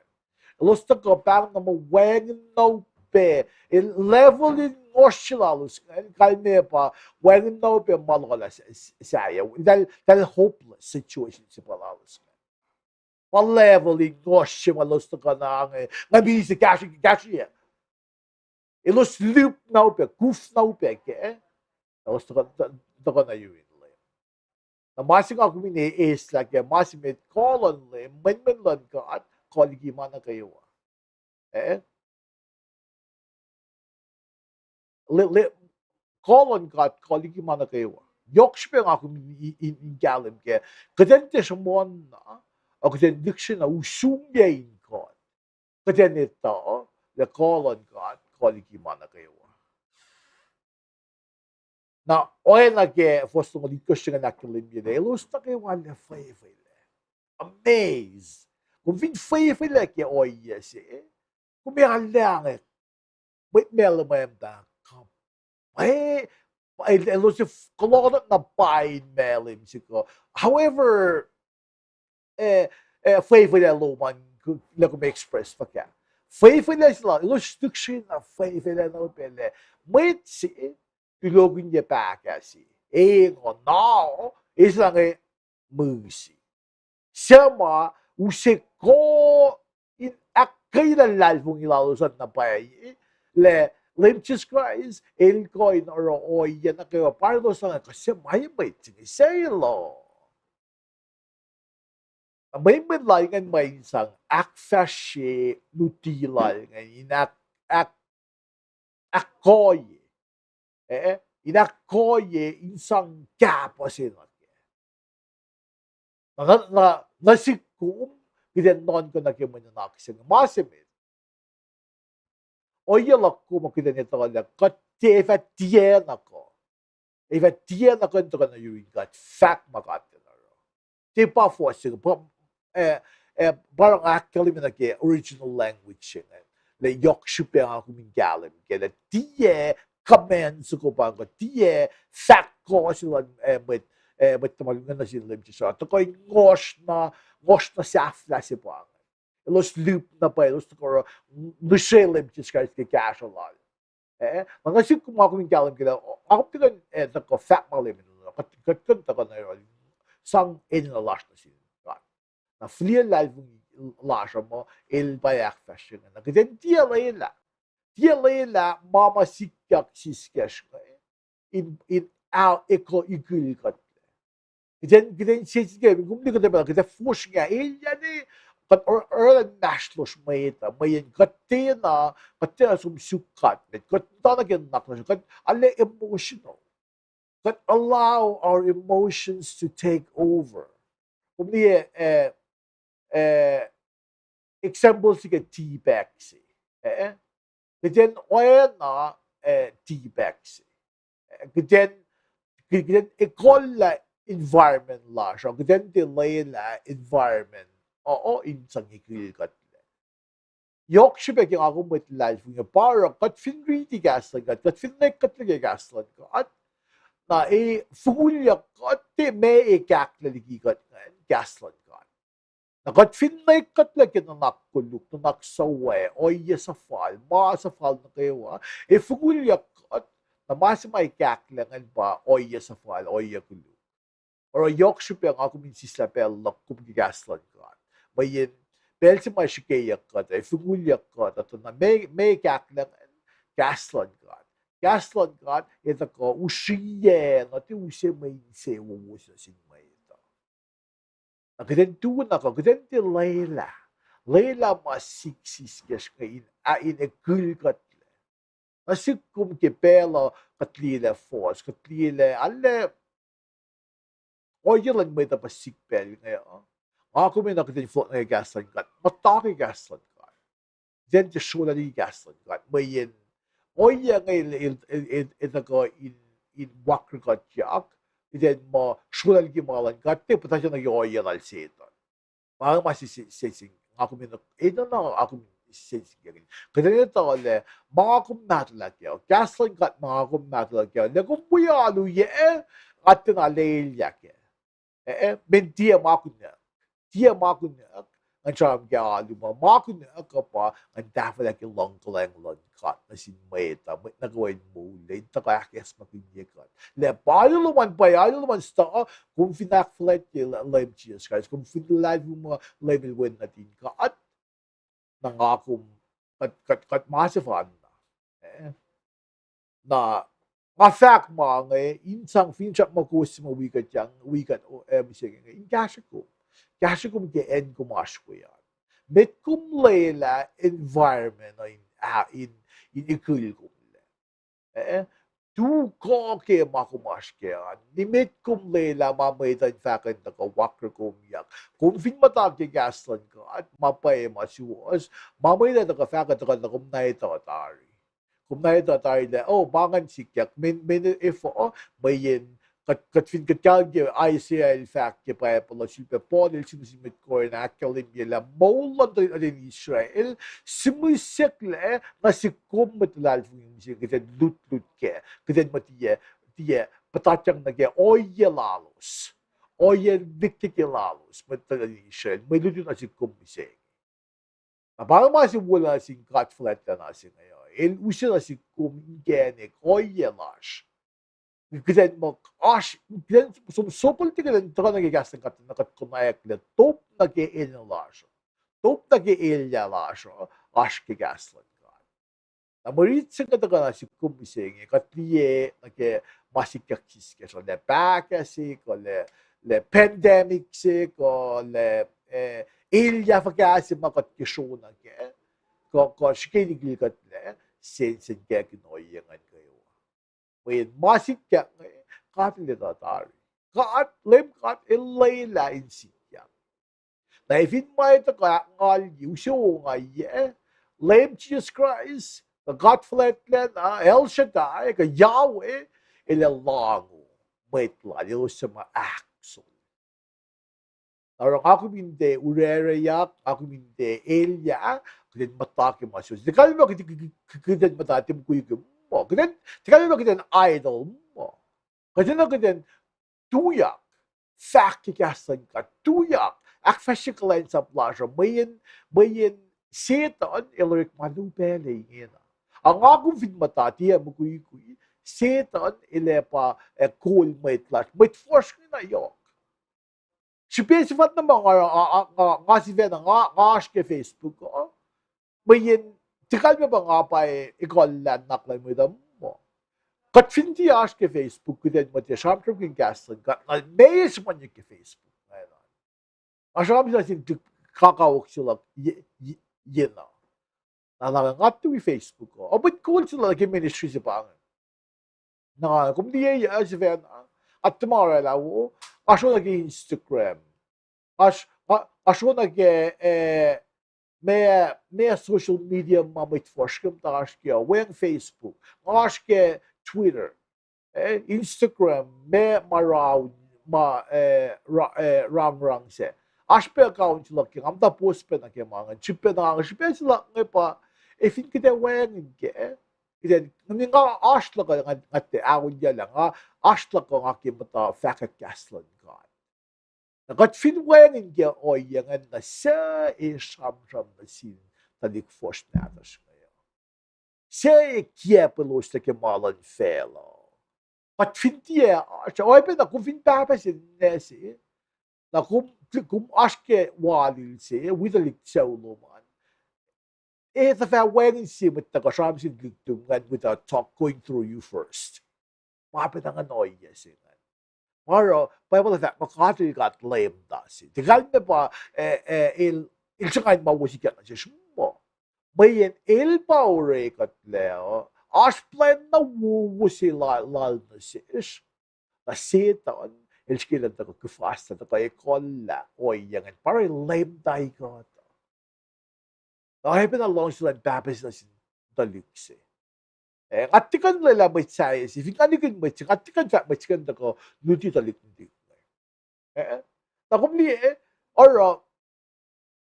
Lusto ko parang na mawag no pe level in lalos kan kalme pa wag no pe malola saya dahil hopeless situation si lalos kan. Pa level in lusto ko na ngabisi kashi Elos loop na upe, kuf na upe ke, elos toko na yuin le. Na masing ako mini is like masing met kolon le, men lan ka at koligi mana kayo. Le kolon ka at koligi mana kayo. Yok siya ako in galim ke, kadente siya mon na, o kadente diksyon na usumyain ko. Kadente ito, le kolon ka at koligi mana kayo. Na oila ke fosto di kushtinga nakilim yun. Lus na kayo wala fayfayla. Amaze. Kung fin fayfayla ke oya si, kung may halangit, wait mela mayamda, lus si kolonat na pain melim si ko. However, fayfayla luman, kung may express pa ka. Fayfayla sila, lus dukshin na fayfayla na upele. Mwet si, Tulogin niya pa kasi. No, isang mercy. Sama, usik ko in akay na lalbong ilalusan na pa le Jesus Christ, el ko in oro yan na kayo para do sa kasi may say lo. May laingan may isang akfashe nutilal ngayon akoy. Inakoye insang kapa sila. Nasikum, gidenon ko na kimanak sila. Masimit. O yalak ko makidanito ko na, eva tien ako. Eva tien ako ito ka na yung gat, fact makatin na ro. Di pa po sila, parang actually minake original language yun. Le yok shupeng ako mingalim. Kaya tiye, comments ko pa ko tie fact ko sila met tamalingan na sila sa to ko ngosh na safla si pa los loop na pa los ko Michelle just ke cash a lot mga sik ko mga kalam kila ako tigan to ko fat malim kat ta ko na sang in la lash na sila na flia live lash mo il bayak fashion na kiden tie la Dialela mama sikyak siskesh in out eko ikilikat. Giden siske gumdi ko debel gida fush nga yani kat or nashlosh mayeta mayen katina sum sukat kat talaga naklas kat alle emotional. Kat allow our emotions to take over. Kumdi example sige tea bag si. Gden oya na T-bags. Gden ikolla environment la siya. Gden delay la environment. Oo, insang ikilkat. Yok siya yung ako mo life nga parang kat finriti gaslan kat finnek kat lagi gaslan ko at na fulya kat may kaklaligi kat gaslan kat na kat finnek kat lagi na nakkuluk na naksawe o sa fall na kayo fulya kat na mas may kaklangan ba o sa fall o kuluk or yok siya yung ako minsisla pelak kung gaslan kat mayin belki maşikeyak kadar, figulyak kadar, na may kaklang gaslan kad. Gaslan kad, ito ko, usiye, na ti usiye may se umus na sinmay ito. Nagden tuna ko, gden ti Layla. Layla masiksis kes kain, ain e kulkat. Nasikum ke pela katlile force, katlile, alle, oyelan may tapasik pel ngayon. Ako may nakita yung float na gaslan kat. Mataki gaslan kat. Then the show na gaslan kat. Mayin. Oya ngayon ito ko in wakr kat yak. Then mo show na gimalan kat. Te patasya na yoya lal seton. Parang masisising. Ako may ito na ako sising. Kaya nito le mga kumnatalag yaw. Gaslan kat mga kumnatalag yaw. Nagumpuya alu ye at na elyahyak ye. Mentia makunya. Dia makunak ang charm kaya luma makunak ka pa ang dapat like long kat na sinmeta nagawin mo le takakes makunyekat le payo luman sta kung finakflet lime cheese guys kung finalive mo level win natin ka at nangakum kat masifan na fact mga insang finchak makuha mo wikat o misenge in ko kasi kung kien kumasyo yan. Met kum layla environment in ikul kum le. Tu ko ke makumas yan. Ni met kum layla mamaytan fakin na ka wakr kum yak. Kung fin matag ke gaslan ka at mapay masuwas, mamaytan na ka fakin na kum na ito atari. Kum na ito atari le, bangan sikyak. If mayin Katfin katalge elyahyak ke pa pala silpe podel sinusimit ko na akalimyela moul in Israel simusekle na sikum matlal yung kita lutltut ke kita matiye patatyang nage oye lalos oye diktik lalos matlal in Israel may lutltut na sikum misenge. Parang masimula sing cut flat na si ngayon usi na sikum ingenik oye lash. Gden mo gden so politika den taka nagigastan kat nakatkunayak le top nag-elyahyak. Top nag-elyahyak ke gaslan kat. Na maritsen ka taka na si kumisenge katliye nage masikakis ke so le pakasi ko le pandemic se ko le elyahyak makat kishona ke ko shikini kat le sen ke kinoyengan kayo. When masik kya kat lida tari. Kat lem kat Layla in sikya. Na ifin may ta ka ngal yusyo nga ye lem Jesus Christ the God flatland El Shaddai ka Yahweh ilalango wait la sa mga action. Narang ako minde urerayak ako minde Elia kaya matake masyo. Di kaya mo kaya matatim kuyo mo. Kaya mo kaya idol mo. Kaya na kaya tuyak. Fact kikasan ka. Tuyak. Akfashikalain sa plasya. Mayin setan ilurik malupele yun. Ang akong finmatati mo kuy setan ilepa cool may clash. May force ko na yok. Sipesifat na nga si Vena nga ke Facebook ko. Mayin tikal mo ba nga pa ikaw naklan mo ito mo. Kat finti ke Facebook ko din mo tiya siyempre kong gaslan ka. Mayes man yung ke Facebook. Asyam sila sin kakawak sila yun na. Nalangat to Facebook ko. But cool sila like ministry si pangan. Na kung di si Vena at tomorrow lawo asyo nag Instagram. Asyo nag Med social media mamit forskam taşke, wen Facebook, taşke Twitter, Instagram, med maraw rang se. Ashpe account laki, am da post pe na ke mga, chipe na ang chipe sila pa, fin kita wen ke, kita nga ashla ka nga te awon ya lang, ashla ka nga ke mata faka kaslan ka. Nagat fin wen ke oyangan na sa Esam na sin talik force natas ngayon. Se kiepelos te ke malan fela. But fintie, oi pe na kung finta pa sin nesi, na kung aske walil se, widalik sa uluman. It's a fair wedding si with the kasam sin glutum without talk going through you first. Mapit ang annoy yes. Maro, Bible fact, makati got lame dasi. Tigal na pa, il sangay mawusikat na siya mo. Bayan il paure kat leo, asplen na wuwusi lal na siya. Nasitan, il skilan na kufasta na kaya kolla, oy yangan, para lame dahi ka. Nakahipin na long sila babas na sin dalikse. Atikan nila may saya si finganikin may sing atikan sa may sikan ko luti talik hindi. Nakumli or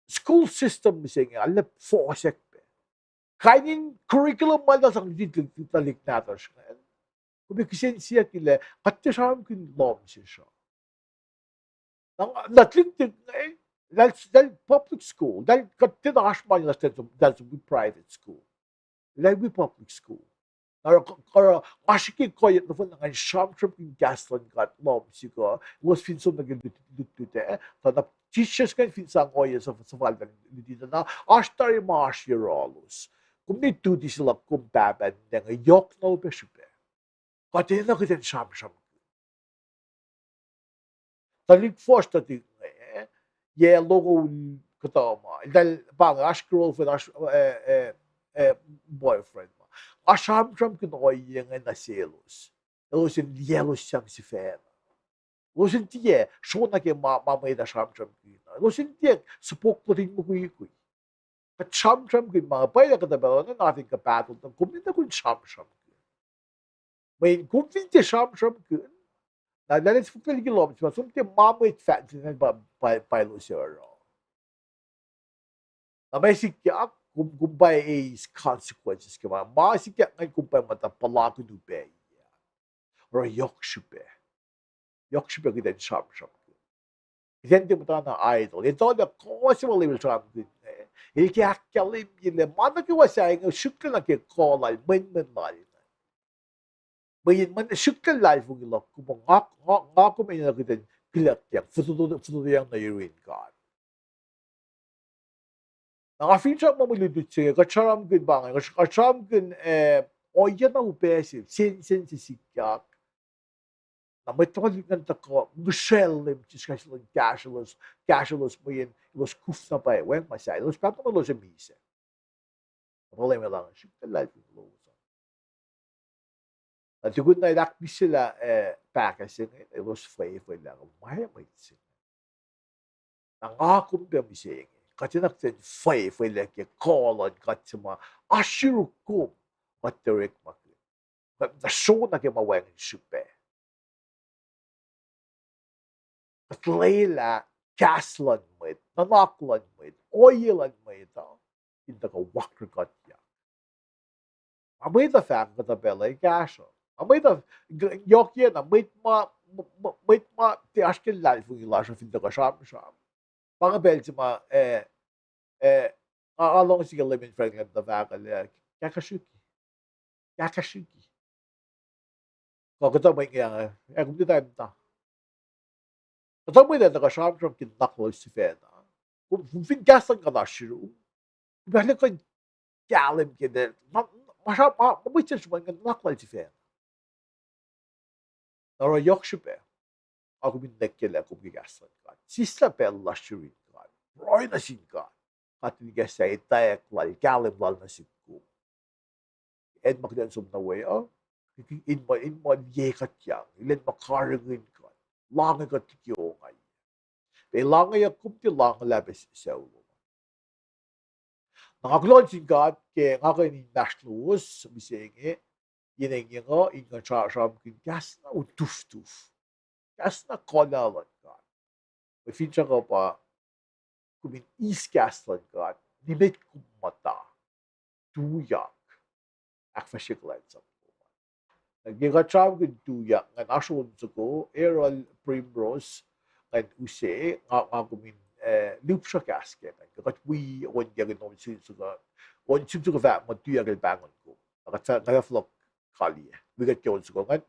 school system misenge alle fosek pe. Kainin curriculum man sa luti talik natin siya. Kung kisen siya kile katte sam kin lom siya. Natling that's public school. That katte na asman that's private school. Like we public school. Kara ashiki ko yun na nga siyam yung gaslan kat lom sigo was finso nagilutute na teachers kan finsang oya sa valdan dito na ashtari maashiralos kung may tudi sila kumbaban nga yok na upesupe kati na kita siyam talik force tati ye logo katama dahil pang ashkroll for boyfriend Asam que no oyen na selos. Elos in yellow siyang si Fera. Elos in tiye, shona ke mamay na asam que. Elos in tiye, supok ko rin mo kuy. At asam que mga pwede ka tabi na natin ka battle ng kumita kung asam que. May kumita asam que. Na dalit sa kilometers, sumti mamay fat din ba lo siya. Na may sikyak kumpay is consequences ke mga masikyak ngay kumpay mata palaku du be or yokshupe kita sham then di mata na idol ito na possible level sham ilki hakkalim yile mana ki wasay ng shukla ke kolay men lali bayin man shukla life ng ilok kumong ngak may na kita pilak yang futu yang na yurin god Nakafeature mo muludot siya, kacharam kin bangay, kacharam kin oya na upesif, sin si siyuck. Na may tawag ng tako, Michelle lim, just lang casualous mo yun, los kuf na pa wen masay, los pato mo los mise. Problema lang, siya life yung los. At yung na Akmisyela Pahkah Sac, los fay lang, may sin. Nangakum pa misenge. Katinak sen fay leke kolon katsima ashirukum materik makli. Na show na ke maweng shupe. At layla kaslan mwet, nanaklan mwet, oilan mwet, hindi ka wakr katya. Amay da fang katabela ikasho. Amay da yokye na mwet ma ti ashkel life yung ilasho hindi ka sham. Mga Belgium, along sige lemon friend ng Davao, kakashuki. Kagata may kaya, kung di tayo ta. Kata mo na nakasham from kinaklo si Fena. Kung fingasan ka na shiru, balik ko galim kina, mabitsa siya mga naklo si Fena. Nara yokshupe. Ako binekele kung gigasan ka. Sisla pella shirin ka. Roy na sin ka. At niya sa itayak lal, galim lal na sin ko. Ed magdansum na way, in mo yekat yang, ilan makarangin ka. Langay ka tikyo ngay. Langay ako ti lang labis sa ulo. Nakakulon kat ke ngakainin nashlus misenge inge inge ram kin gas na utuf. Gas na konalan kat. Fincha ka pa kumin isgaslan kat. Limit kumata. Tuyak. Akfashiklan sa Nagigacham kin tuyak nga nasun ko eral primrose ngan use nga kumin lupsha gasket. Kakat we on yagan on sin suga on sim suga vat mo tuyak el bangon ko. Kakat nga flop kali. Bigat yon suga ngan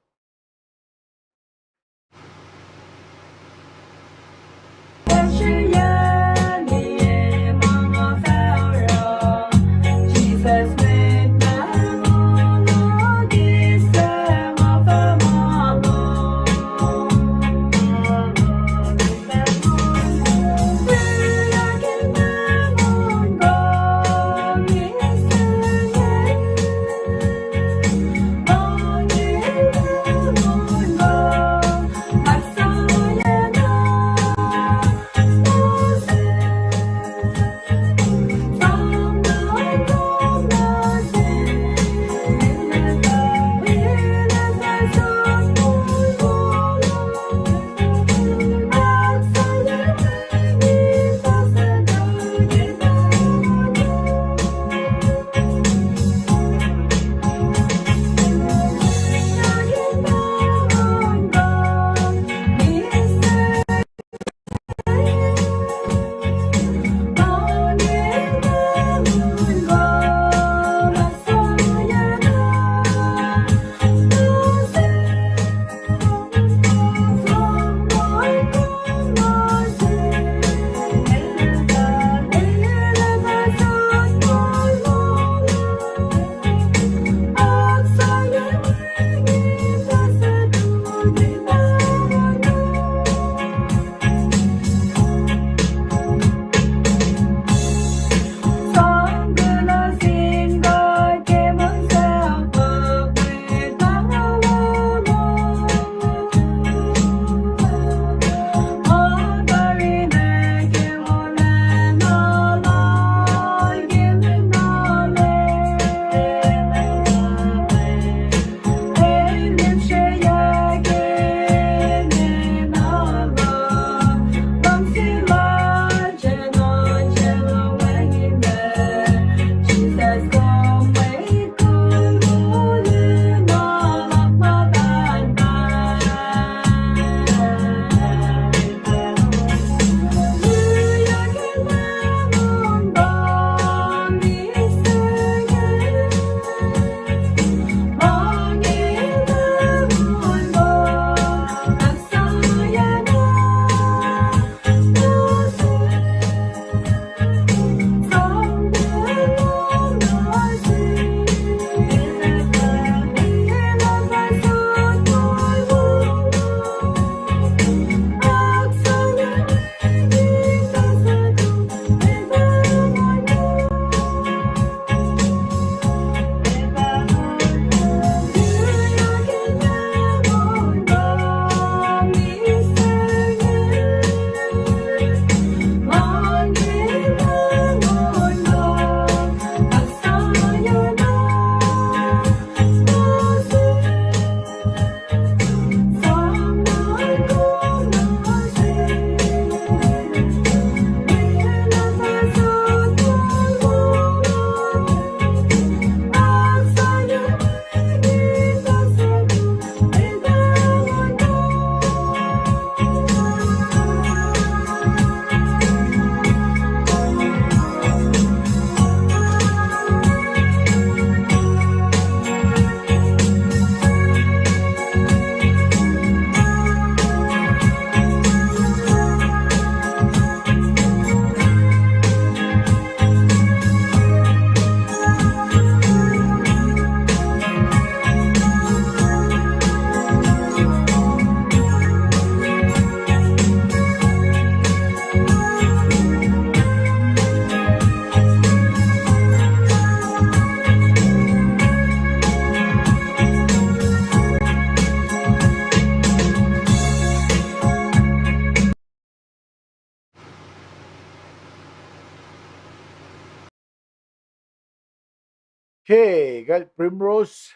Okay, gal Primrose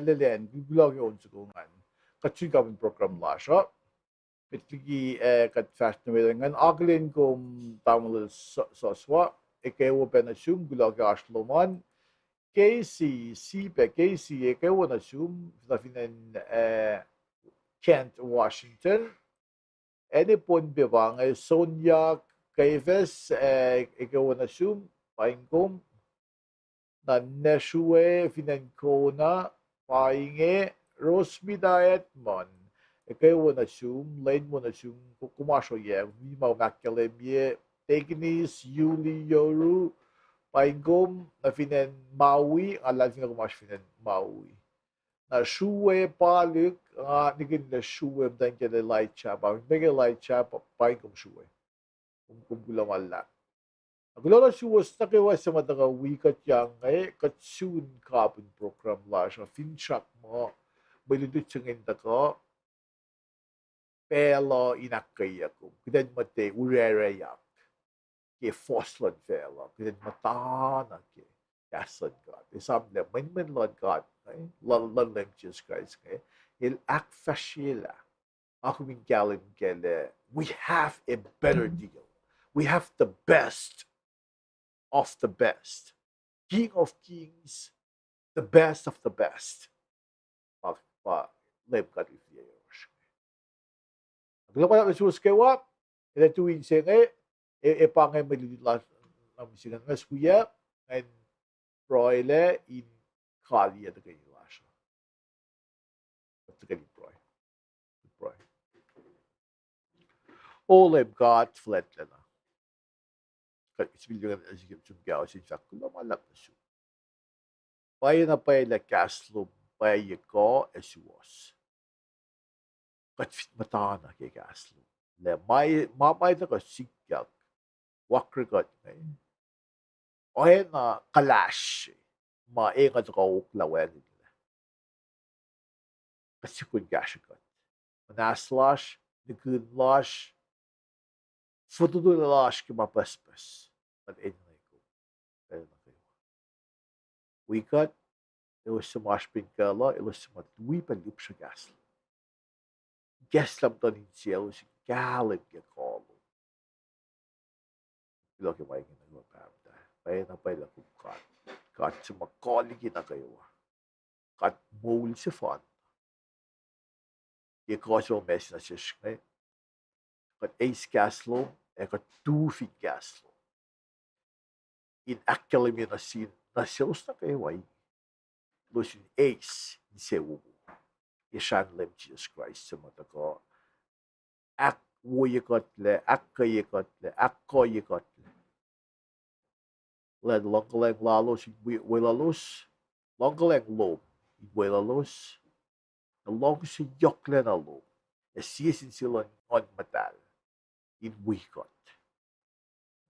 Lilian, gugulo yun sa kungan. Katsi kami program la siya. Itligi kat fast na ngan aglin kum tamul soswa. Ikewo penasum gulo ka asloman. Casey Sifac Casey ikewo nasum sa finan Kent Washington. Edi pon bebang Sonia Kaives ikewo nasum paingkum na Neshue Financona, Painge, Rosmi Diet Mon. Ikaw mo na sum, lane mo na sum, kumasyo ye, vi mau makalebye, Tegnis, Yuli, Yoru, Paingom, na finan Maui, alam na kumasyo finan Maui. Na Shue Palik, nigin na Shue, dan kaya light chap, mega light chap, Paingom Shue. Kumkulang wala. Agora se você está que vai ser uma daga wikutyang kat soon carbon program la siya finchak mo balidut singin daga pelo inakaya ko kidan mate elyahyak ke foslan pelo kidan matana ke yasan god Esam le min lord god lan Jesus Christ il akfashila ako min galim kele we have a better deal, we have the best of the best. King of Kings, the best of the best. Lepkat ifyeyosh. Aglaman ang Jesus kewa, ila tuwing senge, pangay malililas ng misigan ng suya, and proile in kali at kayo lasha. At kayo proy. Proy. All I've got flat na. İsmiyle zum gao Sifac Kulo malak na su. Paya na paya la kaslo paya ko esuos. Kat fit mata na ke kaslo. Le may na ka siyuck. Wakre kat ngay. Ohe na kalash. Maingat ka uklawen nila. Kasi kun gashi kat. Manaslash, nagkunlash, futudulash ki mapaspas. At enay ko. Kaya na kayo. Wikat, it was some ashpin kala, it was some weepan lip sa gas. Guess lam to nin siya, si galig ya kalo. Ilo ki may ginagawa pa. Paya na pala kung kat. Kat sa makali kita kayo. Kat moul si fan. Ye kaso mes na siya siya. Kat ace gaslo, kat 2 feet gaslo. In actually na sin na sales na kayo ay lusin ace in sewu. Ishan lem Jesus Christ sa mata ko. Ak wuyikotle, ak kayikotle, ak koyikotle. Led longkaleng lalos, wilalos, longkaleng lob, wilalos, the long si yokle na lob. Siyasin sila on matal, in wikot.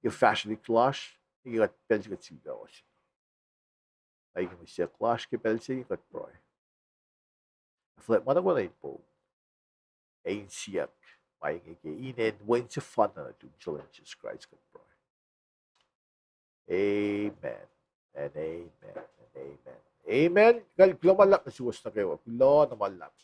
Yung fashion clash, yung kat pensi kat sigawas. Ay kami siya clash ke pensi kat proy. Flip mana ko na po. Ay siyuck. May inen when sa fun na to Jesus Christ kat proy. Amen. And amen. And amen. Amen. Kulo malak na siwas na kayo. Kulo na malak.